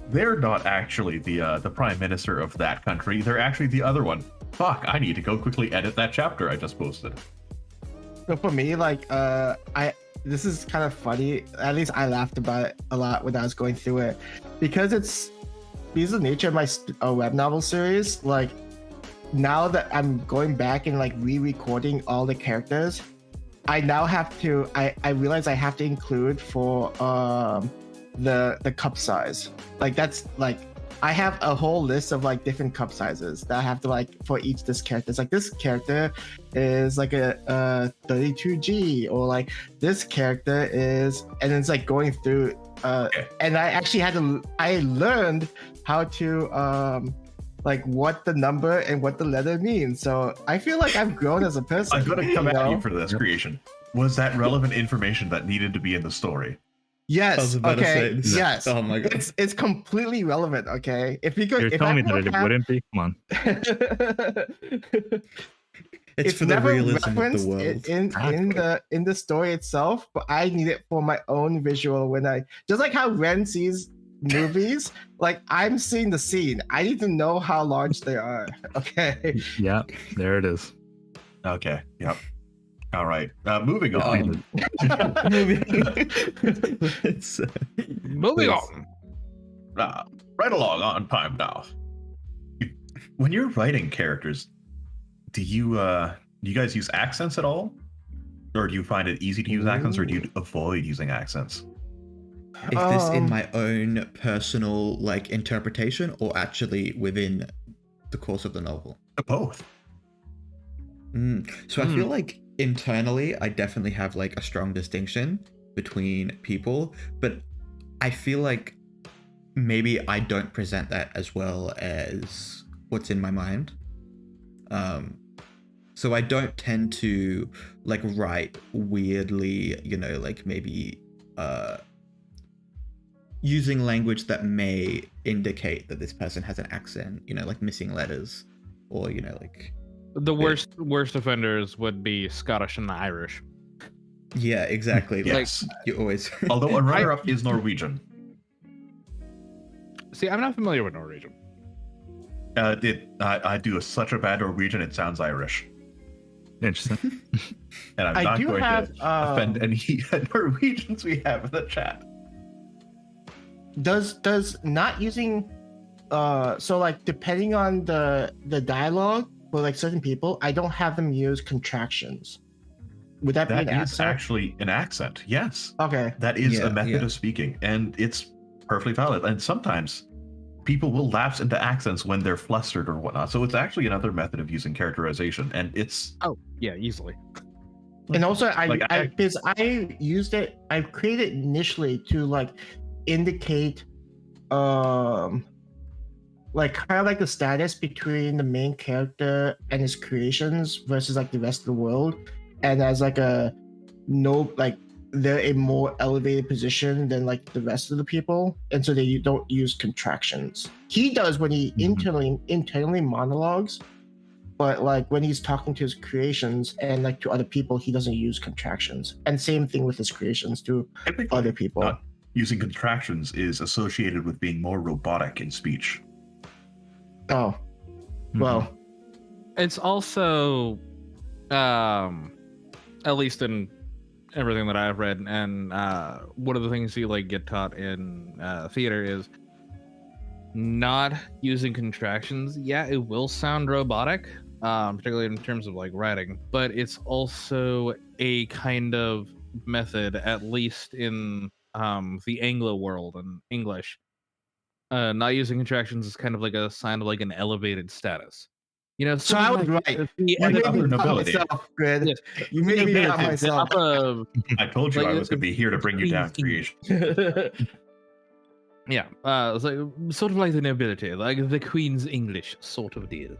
They're not actually the prime minister of that country. They're actually the other one. Fuck, I need to go quickly edit that chapter I just posted. So for me, like, this is kind of funny. At least I laughed about it a lot when I was going through it, because of the nature of my web novel series. Like, now that I'm going back and like re-recording all the characters, I now have to. I realize I have to include for the cup size. Like that's like I have a whole list of like different cup sizes that I have to like for each this character. It's like this character is like a 32G, or like this character is, and it's like going through. And I actually I learned how to like what the number and what the letter means. So I feel like I've grown as a person. I'm gonna come at you for this creation. Was that relevant information that needed to be in the story? Yes. Okay. Yes. Oh my god. It's completely relevant. Okay. If you could, you're telling me that it wouldn't be. Come on. It's for the realism of the world. in the story itself, but I need it for my own visual. When I just like how Ren sees movies, like I'm seeing the scene. I need to know how large they are. Okay. Yeah. There it is. Okay. Yep. All right. Moving on. Moving on. Right along on time now. When you're writing characters, do you guys use accents at all, or do you find it easy to use accents, or do you avoid using accents? Is this in my own personal like interpretation, or actually within the course of the novel? Both. So I feel like internally, I definitely have like a strong distinction between people, but I feel like maybe I don't present that as well as what's in my mind. So I don't tend to like write weirdly, you know, like maybe using language that may indicate that this person has an accent, you know, like missing letters, or you know, like The worst offenders would be Scottish and Irish. yeah, exactly. Yes. Like you always. Although a runner-up is Norwegian. See, I'm not familiar with Norwegian. I do such a bad Norwegian, it sounds Irish. Interesting. And I'm I not do going have, to offend any Norwegians we have in the chat. Does not using so like depending on the dialogue for like certain people, I don't have them use contractions. Would that be That an is accent? actually an accent. Yes. Okay. That is Yeah, a method yeah. of speaking, and it's perfectly valid. And sometimes people will lapse into accents when they're flustered or whatnot. So it's actually another method of using characterization, and it's Oh, yeah, easily. And also Like, I because I used it, I created it initially to like indicate like kind of like the status between the main character and his creations versus like the rest of the world, and as like a no, like they're a more elevated position than like the rest of the people, and so they don't use contractions. He does when he internally monologues, but like when he's talking to his creations and like to other people, he doesn't use contractions. And same thing with his creations to typically other people. not using contractions is associated with being more robotic in speech. Oh, well, It's also, at least in everything that I've read, and one of the things you like get taught in theater is not using contractions. Yeah, it will sound robotic, particularly in terms of like writing, but it's also a kind of method, at least in the Anglo world and English. Not using contractions is kind of like a sign of like an elevated status. You know, so sort of I was like right. the You made upper me doubt nobility. myself, Grid. Yes. You made me doubt The myself. upper- I told you Like, I was going to be here to bring you down, creation. Yeah, it's like sort of like the nobility, like the Queen's English sort of deal,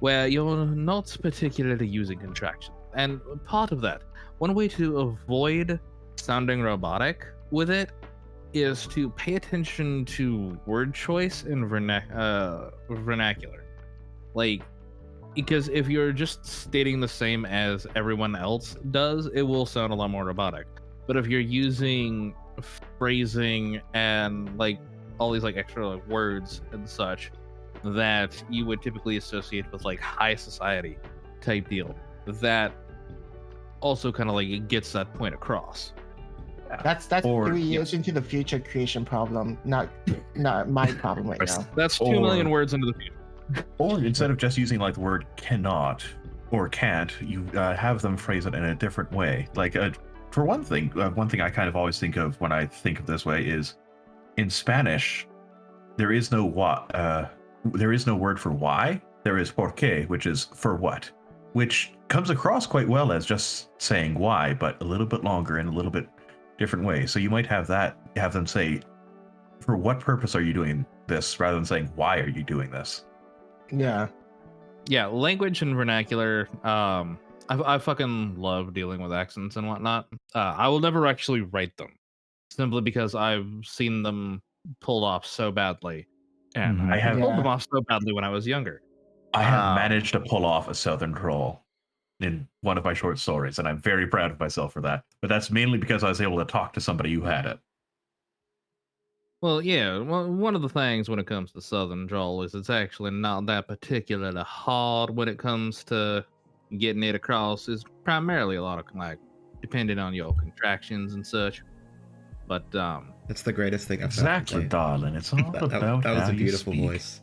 where you're not particularly using contractions. And part of that, one way to avoid sounding robotic with it is to pay attention to word choice and vernacular. Like, because if you're just stating the same as everyone else does, it will sound a lot more robotic. But if you're using phrasing and like all these like extra like, words and such that you would typically associate with like high society type deal, that also kind of like gets that point across. That's Or- 3 years into the future creation problem, not my problem right now. That's 2 million words into the future. Or instead of just using like the word cannot or can't, you have them phrase it in a different way. Like, for one thing I kind of always think of when I think of this way is in Spanish, there is no word for why. There is por qué, which is for what, which comes across quite well as just saying why, but a little bit longer and a little bit different way. So you might have them say, for what purpose are you doing this, rather than saying, why are you doing this? Yeah. Yeah, language and vernacular. I fucking love dealing with accents and whatnot. I will never actually write them, simply because I've seen them pulled off so badly, and Mhm. I I have- pulled them off so badly when I was younger. I have managed to pull off a Southern drawl in one of my short stories, and I'm very proud of myself for that. But that's mainly because I was able to talk to somebody who had it. Well, yeah. Well, one of the things when it comes to Southern drawl is it's actually not that particularly hard when it comes to getting it across. It's primarily a lot of like depending on your contractions and such. But That's the greatest thing I've Exactly, heard. darling. It's all That about was how a you beautiful speak. voice.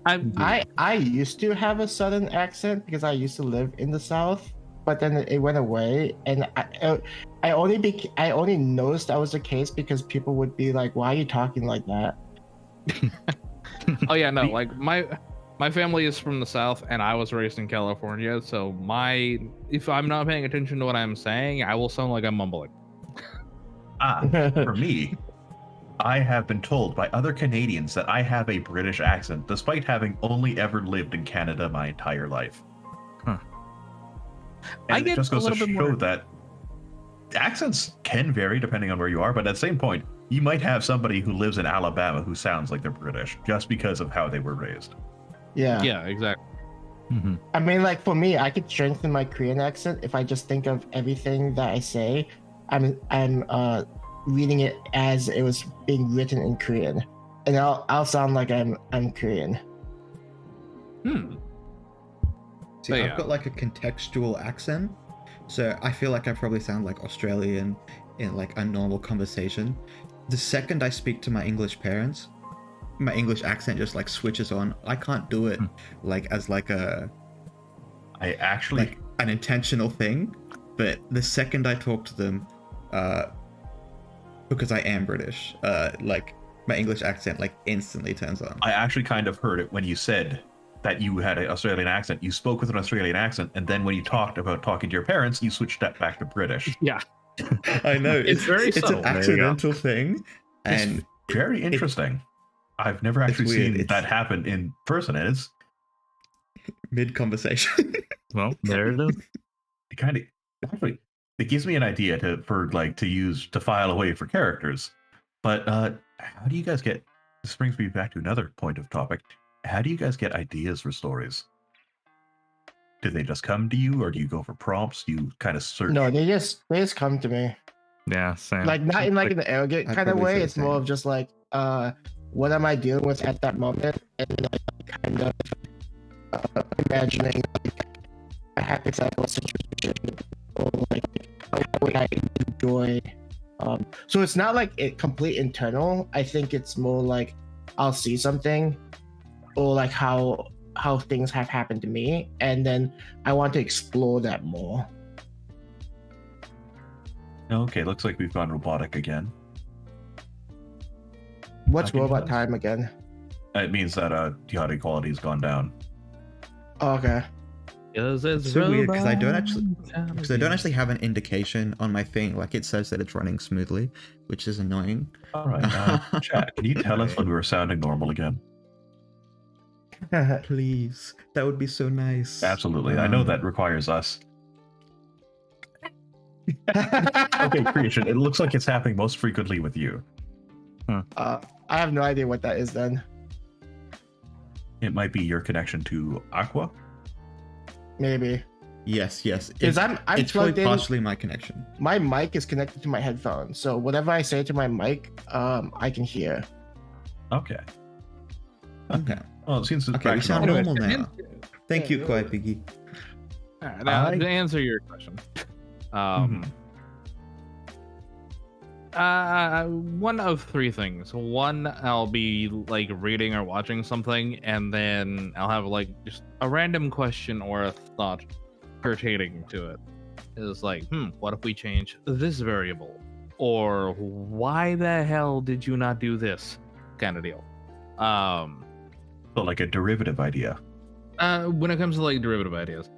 I used to have a Southern accent because I used to live in the South, but then it went away, and I only noticed that was the case because people would be like, "Why are you talking like that?" oh yeah, no, like my family is from the South, and I was raised in California. So if I'm not paying attention to what I'm saying, I will sound like I'm mumbling. For me, I have been told by other Canadians that I have a British accent, despite having only ever lived in Canada my entire life. Huh. I And get it just a goes to little bit show more- that accents can vary depending on where you are, but at the same point, you might have somebody who lives in Alabama who sounds like they're British just because of how they were raised. Yeah. Yeah, exactly. Mm-hmm. I mean, like for me, I could strengthen my Korean accent if I just think of everything that I say. I'm reading it as it was being written in Korean, and I'll sound like I'm Korean. See, But I've yeah. got like a contextual accent, so I feel like I probably sound like Australian in like a normal conversation. The second I speak to my English parents, my English accent just like switches on. I can't do it like as like a I actually like an intentional thing, but the second I talk to them, because I am British, like my English accent like instantly turns on. I actually kind of heard it when you said that you had an Australian accent. You spoke with an Australian accent, and then when you talked about talking to your parents, you switched that back to British. Yeah. I know It's very it's subtle. an There you go. accidental thing, and It's very interesting. I've never it's actually weird. seen It's- that happen in person. And it's mid conversation. Well, there it is. it kind of actually it gives me an idea to use to file away for characters. But how do you guys get? This brings me back to another point of topic. How do you guys get ideas for stories? Do they just come to you, or do you go for prompts? Do you kind of search? No, they just come to me. Yeah, same. Like not in like an arrogant I'd kind of probably say way. the It's more same. of just like, what am I dealing with at that moment, and then I kind of imagining like a hypothetical situation, or like how would I enjoy. So it's not like a complete internal. I think it's more like I'll see something, or like how things have happened to me, and then I want to explore that more. Okay, looks like we've gone robotic again. What's I can robot guess. time again? It means that the audio quality has gone down. Oh, okay. It's so weird because I don't Mm-hmm. actually have an indication on my thing. Like it says that it's running smoothly, which is annoying. All right, chat. Can you tell us when we were sounding normal again? Please, that would be so nice. Absolutely. I know that requires us. Okay, creation. It looks like it's happening most frequently with you. I have no idea what that is then. It might be your connection to Aqua. Maybe. Yes. Because I'm it's probably plugged in. partially my connection. My mic is connected to my headphones, so whatever I say to my mic, I can hear. Okay. Okay. Well, it seems it's Okay, we back to sound normal. normal now. Thank you, Kwai Piggy. Alright, now, I- to answer your question, one of three things. One, I'll be like reading or watching something, and then I'll have like just a random question or a thought pertaining to it. It's like, what if we change this variable? Or why the hell did you not do this? Kind of deal. So like a derivative idea. When it comes to like derivative ideas,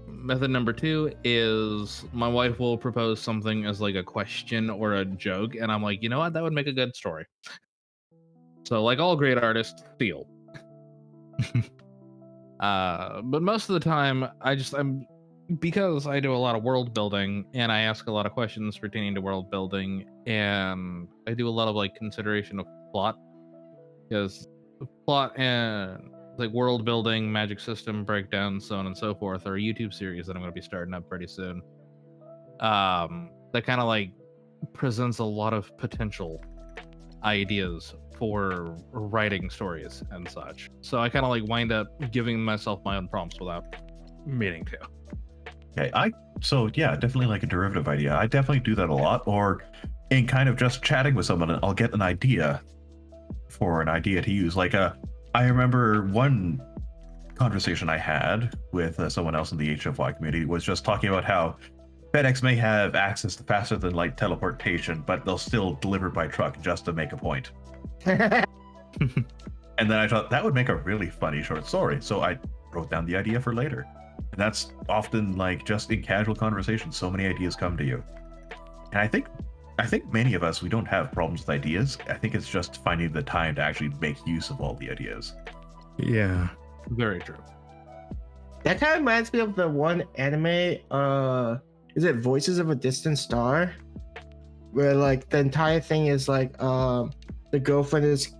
method number 2 is my wife will propose something as like a question or a joke, and I'm like, you know what, that would make a good story. So like all great artists steal. But most of the time I'm because I do a lot of world building and I ask a lot of questions pertaining to world building, and I do a lot of like consideration of plot, because plot and like world building, magic system breakdown, so on and so forth, are a YouTube series that I'm going to be starting up pretty soon. That kind of like presents a lot of potential ideas for writing stories and such. So I kind of like wind up giving myself my own prompts without meaning to. Okay, yeah, definitely like a derivative idea. I definitely do that a lot, or in kind of just chatting with someone, I'll get an idea for an idea to use. Like I remember one conversation I had with someone else in the HFY community was just talking about how FedEx may have access to faster than light teleportation, but they'll still deliver by truck just to make a point. And then I thought that would make a really funny short story. So I wrote down the idea for later. And that's often like just in casual conversation, so many ideas come to you. And I think many of us, we don't have problems with ideas. I think it's just finding the time to actually make use of all the ideas. Yeah. Very true. That kind of reminds me of the one anime, is it Voices of a Distant Star? Where like the entire thing is like the girlfriend is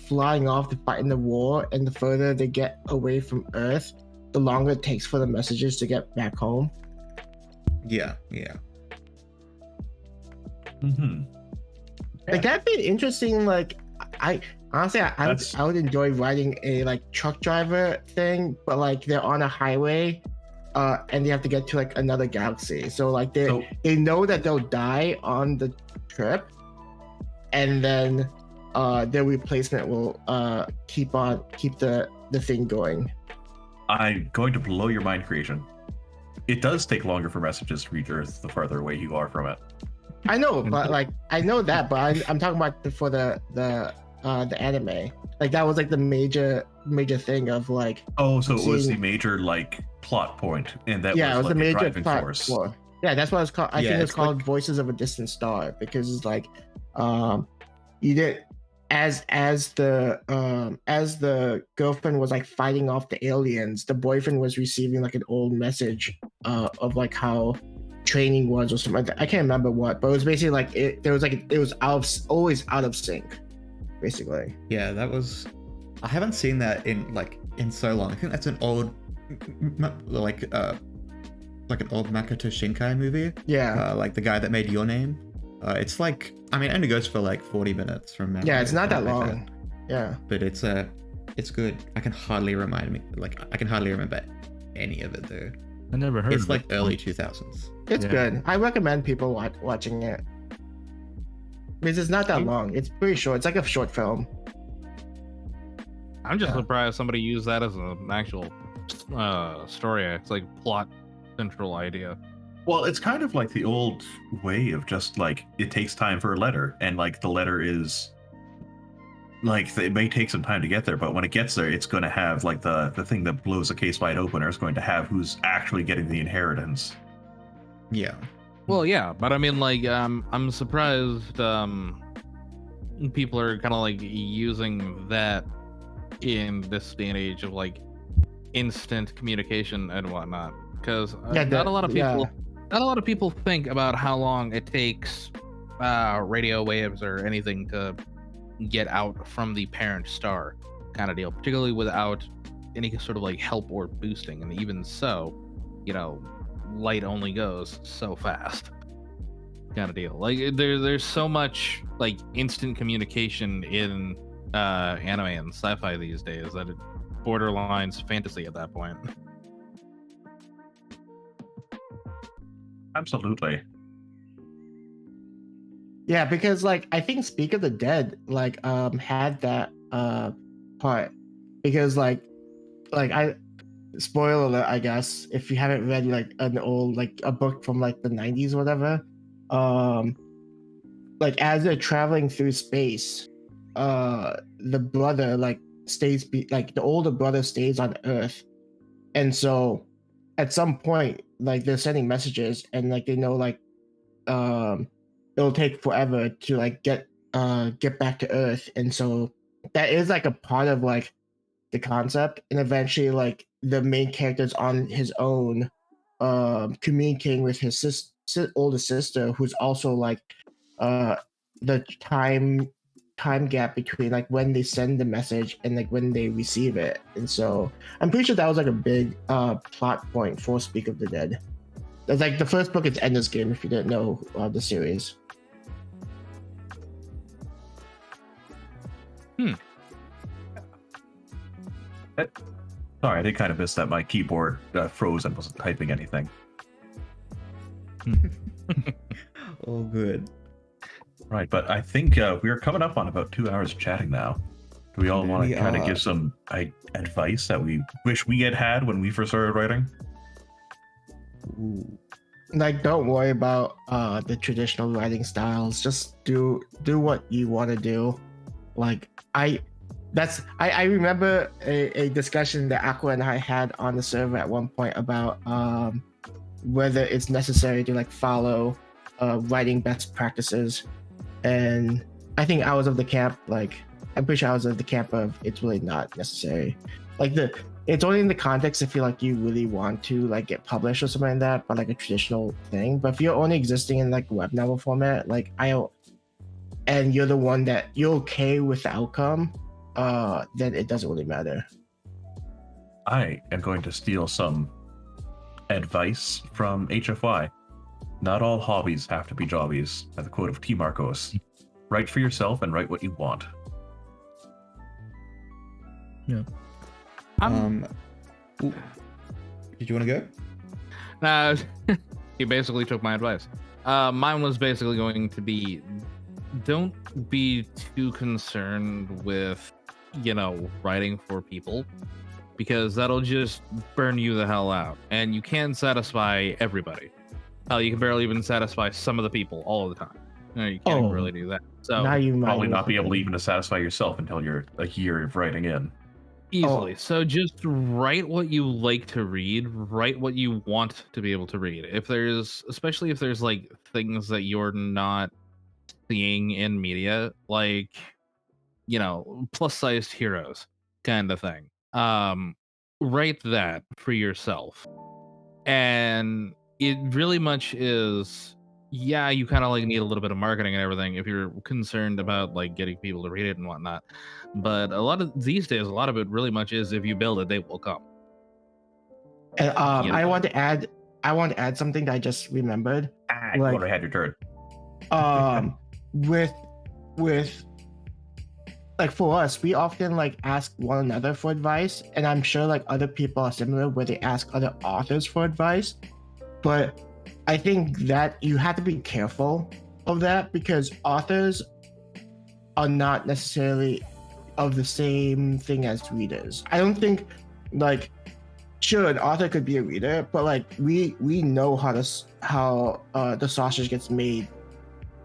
flying off to fight in the war, and the further they get away from Earth, the longer it takes for the messages to get back home. Yeah. Mm-hmm. Like that'd be interesting. Like I honestly, I would enjoy writing a like truck driver thing, but like they're on a highway, and they have to get to like another galaxy. So like they know that they'll die on the trip, and then their replacement will keep the thing going. I'm going to blow your mind creation. It does take longer for messages to reach Earth the farther away you are from it. I know, but like I know that, but I'm talking about for the anime. Like that was like the major thing of like. Oh, so it was the major like plot point, and that yeah, was it was like the a major driving plot force. Yeah, that's what it's called. I Yeah, think it's it's called like- Voices of a Distant Star because it's like, you did as the girlfriend was like fighting off the aliens, the boyfriend was receiving like an old message of like how training was or something like that. I can't remember what, but it was basically like it was always out of sync, basically. Yeah, that was. I haven't seen that in so long. I think that's an old, like an old Makoto Shinkai movie. Yeah. Like the guy that made Your Name. It's like, I mean, it only goes for like 40 minutes from memory. Yeah, it's not that something like long. Yeah. But it's good. I can hardly remember any of it though. I never heard It's of like it. early 2000s. It's Yeah. good. I recommend people watching it because it's not that long. It's pretty short. It's like a short film. I'm just Yeah. surprised somebody used that as an actual story. It's like plot central idea. Well, it's kind of like the old way of just like it takes time for a letter, and like the letter is like it may take some time to get there, but when it gets there, it's going to have like the thing that blows the case wide open, or it's going to have who's actually getting the inheritance. Yeah. Well, yeah, but I mean, like, I'm surprised people are kind of like using that in this day and age of like instant communication and whatnot, because not a lot of people think about how long it takes radio waves or anything to get out from the parent star, kind of deal, particularly without any sort of like help or boosting. And even so, light only goes so fast, kind of deal. Like there's so much like instant communication in anime and sci-fi these days that it borderlines fantasy at that point. Absolutely. Yeah, because like I think Speak of the Dead like had that part because like I spoiler alert, I guess, if you haven't read like an old like a book from like the 90s or whatever, like as they're traveling through space, the brother like like the older brother stays on Earth, and so at some point like they're sending messages and like they know like it'll take forever to like get back to Earth, and so that is like a part of like the concept, and eventually like the main character's on his own communicating with his older sister, who's also like the time gap between like when they send the message and like when they receive it. And so I'm pretty sure that was like a big plot point for Speak of the Dead. It's like the first book is Ender's Game, if you didn't know the series. Sorry, I did kind of miss that. My keyboard froze and wasn't typing anything. All good. Right, but I think we're coming up on about 2 hours chatting now. Do we all want to We kind of are. give some advice that we wish we had when we first started writing? Ooh. Like, don't worry about the traditional writing styles. Just do what you want to do. Like I remember a discussion that Aqua and I had on the server at one point about whether it's necessary to like follow writing best practices, and I think I was of the camp, like I'm pretty sure I was of the camp of it's really not necessary. Like it's only in the context if you like you really want to like get published or something like that, but like a traditional thing. But if you're only existing in like web novel format, like and you're the one that you're okay with the outcome, then it doesn't really matter. I am going to steal some advice from HFY. Not all hobbies have to be jobbies, by the quote of T. Marcos. Write for yourself and write what you want. Yeah. Ooh. Did you want to go? He basically took my advice. Mine was basically going to be, don't be too concerned with, writing for people, because that'll just burn you the hell out. And you can't satisfy everybody. You can barely even satisfy some of the people all the time. You can't even really do that. So now you might probably not be able even to satisfy yourself until you're a year of writing in. Easily. So just write what you like to read, write what you want to be able to read. Especially if there's like things that you're not seeing in media, like, plus-sized heroes kind of thing. Write that for yourself. And it really much is, yeah, you kind of like need a little bit of marketing and everything if you're concerned about like getting people to read it and whatnot. But a lot of these days, a lot of it really much is if you build it, they will come. And I want to add something that I just remembered. You already had your turn. With like for us, we often like ask one another for advice, and I'm sure like other people are similar where they ask other authors for advice. But I think that you have to be careful of that, because authors are not necessarily of the same thing as readers. I don't think, like, sure, an author could be a reader, but like we know how the sausage gets made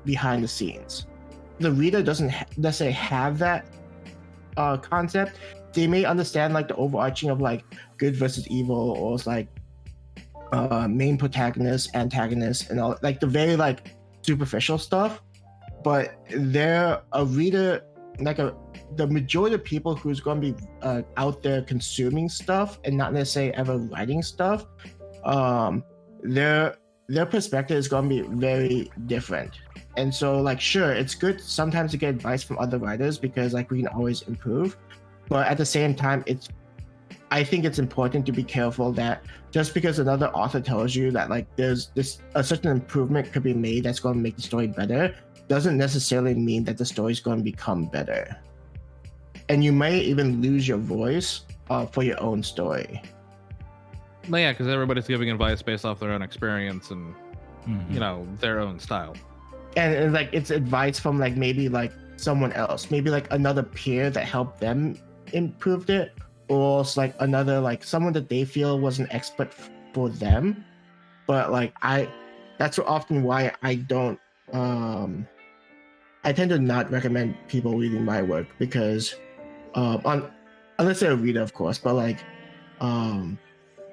behind the scenes. The reader doesn't necessarily have that concept. They may understand like the overarching of like good versus evil, or it's like main protagonist, antagonist, and all like the very like superficial stuff. But they're a reader, like the majority of people who's going to be out there consuming stuff and not necessarily ever writing stuff, their perspective is going to be very different. And so like, sure, it's good sometimes to get advice from other writers because like we can always improve, but at the same time, I think it's important to be careful that just because another author tells you that like there's a certain improvement could be made that's going to make the story better, doesn't necessarily mean that the story is going to become better. And you may even lose your voice for your own story. Well, yeah, because everybody's giving advice based off their own experience and their own style. And like it's advice from like maybe like someone else, maybe like another peer that helped them improve it, or it's like another like someone that they feel was an expert for them. But like that's often why I don't I tend to not recommend people reading my work, because unless they're a reader, of course, but like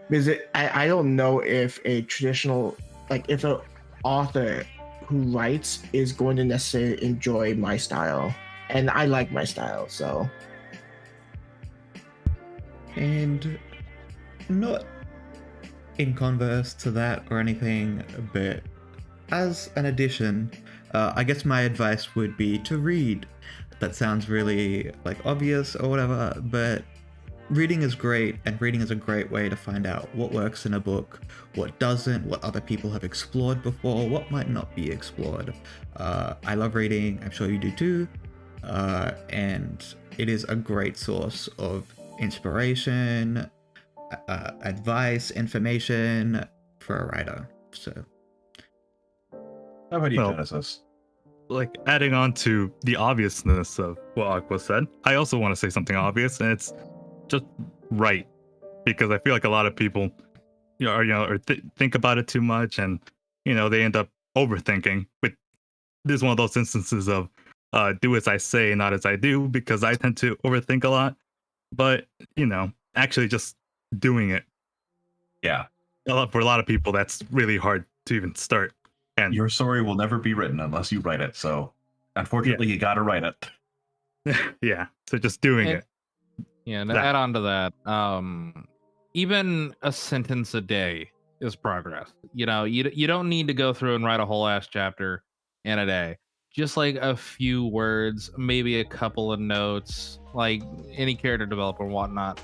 because I don't know if a traditional, like if an author who writes is going to necessarily enjoy my style, and I like my style, so. And not in converse to that or anything, but as an addition, I guess my advice would be to read. That sounds really like obvious or whatever, but reading is great, and reading is a great way to find out what works in a book, what doesn't, what other people have explored before, what might not be explored. I love reading, I'm sure you do too, and it is a great source of inspiration, advice, information for a writer. So, how about you, Genesis? Like adding on to the obviousness of what Aqua said, I also want to say something obvious, and it's just write, because I feel like a lot of people think about it too much, and they end up overthinking. But this is one of those instances of do as I say, not as I do, because I tend to overthink a lot. But actually just doing it. Yeah. For a lot of people, that's really hard to even start. And Your story will never be written unless you write it. So unfortunately, you got to write it. yeah, so just doing And- it. Yeah, and to add on to that, even a sentence a day is progress. You don't need to go through and write a whole ass chapter in a day. Just like a few words, maybe a couple of notes, like any character developer and whatnot.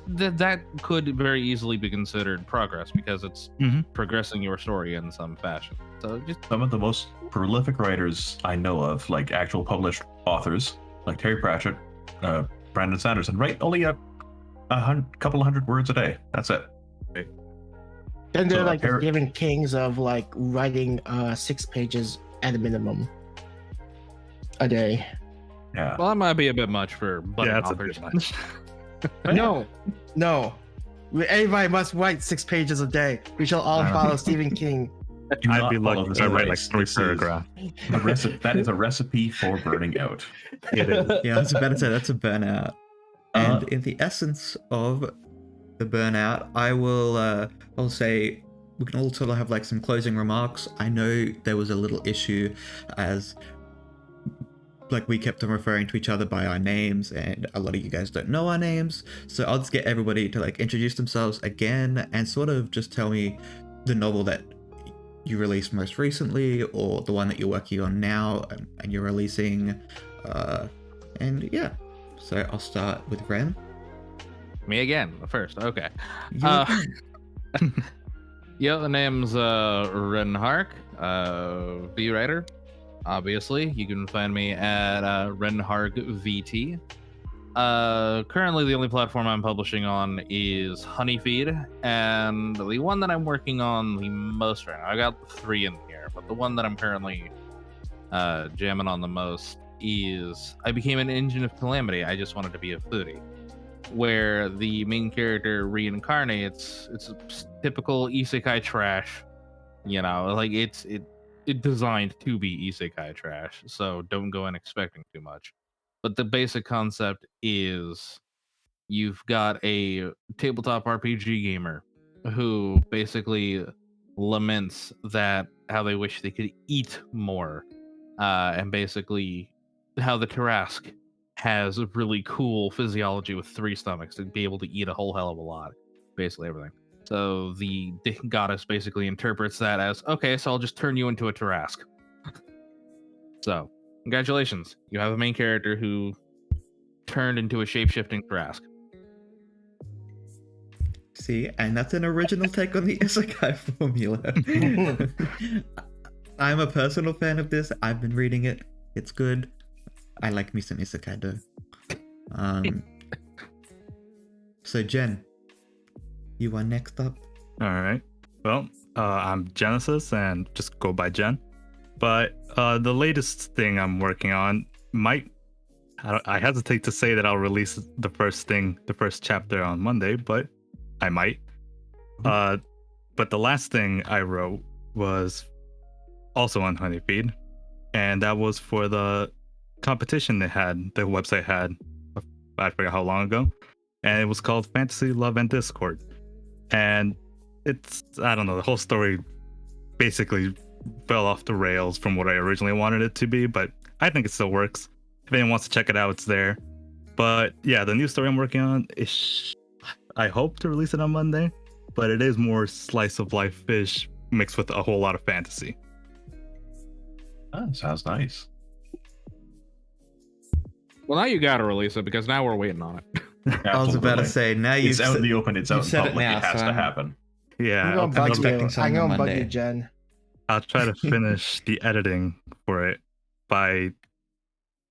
That could very easily be considered progress because it's progressing your story in some fashion. So just Some of the most prolific writers I know of, like actual published authors, like Terry Pratchett, Brandon Sanderson, write only a couple hundred words a day. That's it. Then they're So like the appar- Stephen Kings of like writing 6 pages at a minimum a day. Yeah. well, that might be a bit much for budding Yeah, that's a authors. bit much. No. Everybody must write 6 pages a day. We shall all I don't follow know. Stephen King. Do I'd not be follow lucky this if I write like advice. 3 This is paragraphs. that is a recipe for burning out. It is. Yeah, I was about to say that's a burnout. Uh, And in the essence of the burnout, I'll say we can all sort of have like some closing remarks. I know there was a little issue as like we kept on referring to each other by our names, and a lot of you guys don't know our names. So I'll just get everybody to like introduce themselves again and sort of just tell me the novel that you released most recently, or the one that you're working on now and you're releasing. And yeah, so I'll start with Ren. Me again, first. Okay. You again. Yeah, the name's Ren Hark, V writer. Obviously, you can find me at Ren Hark VT. Currently, the only platform I'm publishing on is Honeyfeed, and the one that I'm working on the most right now, I got 3 in here, but the one that I'm currently jamming on the most is I became an engine of calamity. I just wanted to be a foodie, where the main character reincarnates. It's a typical isekai trash, like it's designed to be isekai trash, so don't go in expecting too much. But the basic concept is you've got a tabletop RPG gamer who basically laments that how they wish they could eat more, and basically how the Tarask has a really cool physiology with 3 stomachs to be able to eat a whole hell of a lot, basically everything. So the goddess basically interprets that as, okay, so I'll just turn you into a Tarask. So, congratulations. You have a main character who turned into a shape-shifting Tarask. See, and that's an original take on the isekai formula. I'm a personal fan of this. I've been reading it. It's good. I like me some isekai though. So Jen, you are next up. All right. Well, I'm Genesis and just go by Jen. But the latest thing I'm working on I hesitate to say that I'll release the first chapter on Monday, but I might. But the last thing I wrote was also on Honeyfeed, and that was for the competition the website had, I forgot how long ago, and it was called Fantasy, Love, and Discord. And I don't know, the whole story basically fell off the rails from what I originally wanted it to be, but I think it still works. If anyone wants to check it out, it's there. But yeah, the new story I'm working on is, I hope to release it on Monday, but it is more slice of life fish mixed with a whole lot of fantasy. Oh, sounds nice. Well, now you gotta release it because now we're waiting on it. I was about to Absolutely. say, now It's you've out in the open. It's out in said it public. now, It has so to I'm- happen. Yeah, I'm gonna I'm bug expecting you. something I'm on gonna bug you, Monday. Jen. I'll try to finish the editing for it by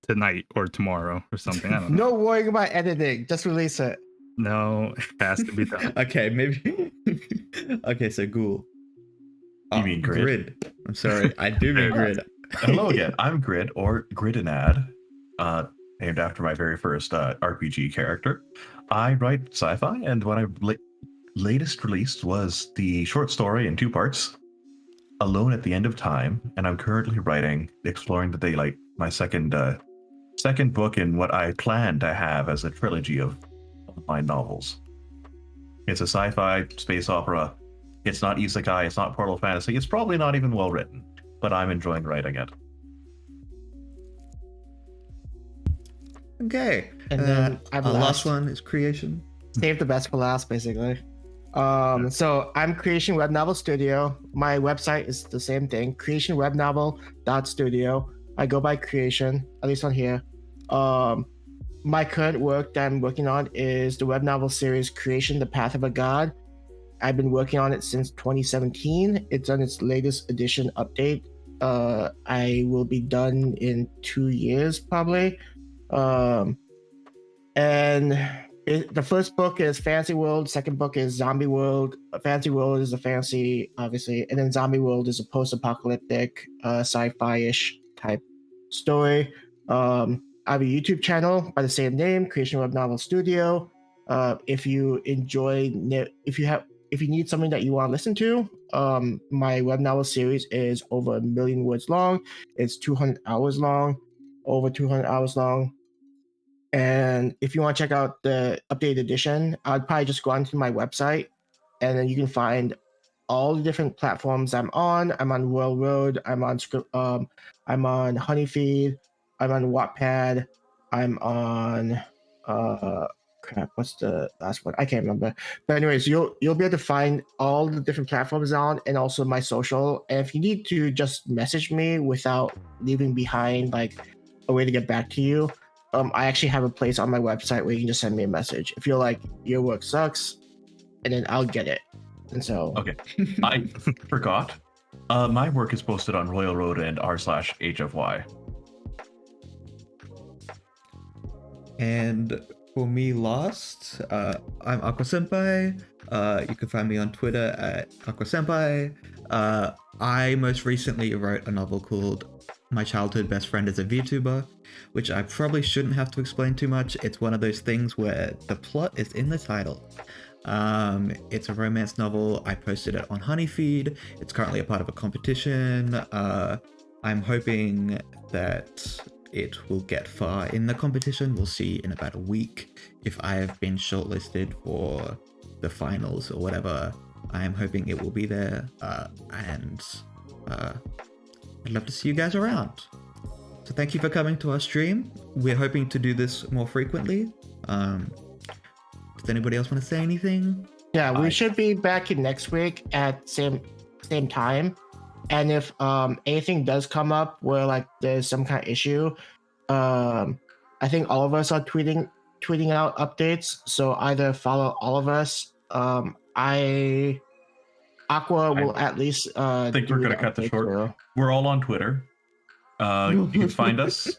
tonight or tomorrow or something. I don't know. No worrying about editing. Just release it. No, it has to be done. Okay, maybe. Okay, so Ghoul. You mean Grid? I'm sorry, I do mean Grid. Hello again. I'm Grid, or Gridinad, named after my very first RPG character. I write sci-fi, and what I latest released was the short story in 2 parts, Alone at the End of Time, and I'm currently exploring the daylight my second book in what I plan to have as a trilogy of my novels. It's a sci-fi space opera. It's not isekai. It's not portal fantasy. It's probably not even well written, but I'm enjoying writing it. Okay. And then our last one is creation. Save the best for last, basically. So I'm Creation Web Novel Studio. My website is the same thing, creationwebnovel.studio. I go by Creation, at least on here. My current work that I'm working on is the web novel series Creation: The Path of a God. I've been working on it since 2017. It's on its latest edition update. I will be done in 2 years probably. The first book is Fantasy World. Second book is Zombie World. Fantasy World is a fantasy, obviously, and then Zombie World is a post-apocalyptic, sci-fi-ish type story. I have a YouTube channel by the same name, Creation Web Novel Studio. If you need something that you want to listen to, my web novel series is over 1 million words long. It's 200 hours long, over 200 hours long. And if you want to check out the updated edition, I'd probably just go onto my website, and then you can find all the different platforms I'm on. I'm on Royal Road. I'm on Honeyfeed. I'm on Wattpad. I'm on crap. What's the last one? I can't remember. But anyways, you'll be able to find all the different platforms on, and also my social. And if you need to just message me without leaving behind like a way to get back to you, I actually have a place on my website where you can just send me a message if you're like your work sucks, and then I'll get it. And so Okay, I forgot. My work is posted on Royal Road and r/HFY. And for me last, I'm Akua Senpai. You can find me on Twitter at Akua Senpai. I most recently wrote a novel called My Childhood Best Friend is a VTuber, which I probably shouldn't have to explain too much. It's one of those things where the plot is in the title. It's a romance novel. I posted it on Honeyfeed. It's currently a part of a competition. I'm hoping that it will get far in the competition. We'll see in about a week if I have been shortlisted for the finals or whatever. I am hoping it will be there, and I'd love to see you guys around. So thank you for coming to our stream. We're hoping to do this more frequently. Does anybody else want to say anything? yeah, we should be back in next week at same time. And if anything does come up where like there's some kind of issue, I think all of us are tweeting out updates. So either follow all of us. Akua will at least. I think we're gonna cut this short. Too. We're all on Twitter. You can find us.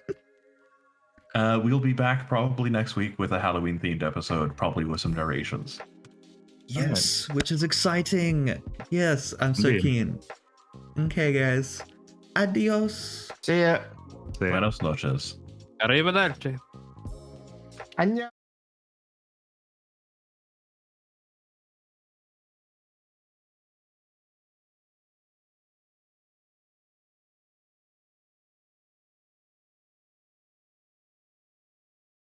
We'll be back probably next week with a Halloween themed episode, probably with some narrations. Yes, which is exciting. Yes, I'm so keen. Okay, guys. Adios. See ya. Buenas noches. Arrivederci. Annyeong.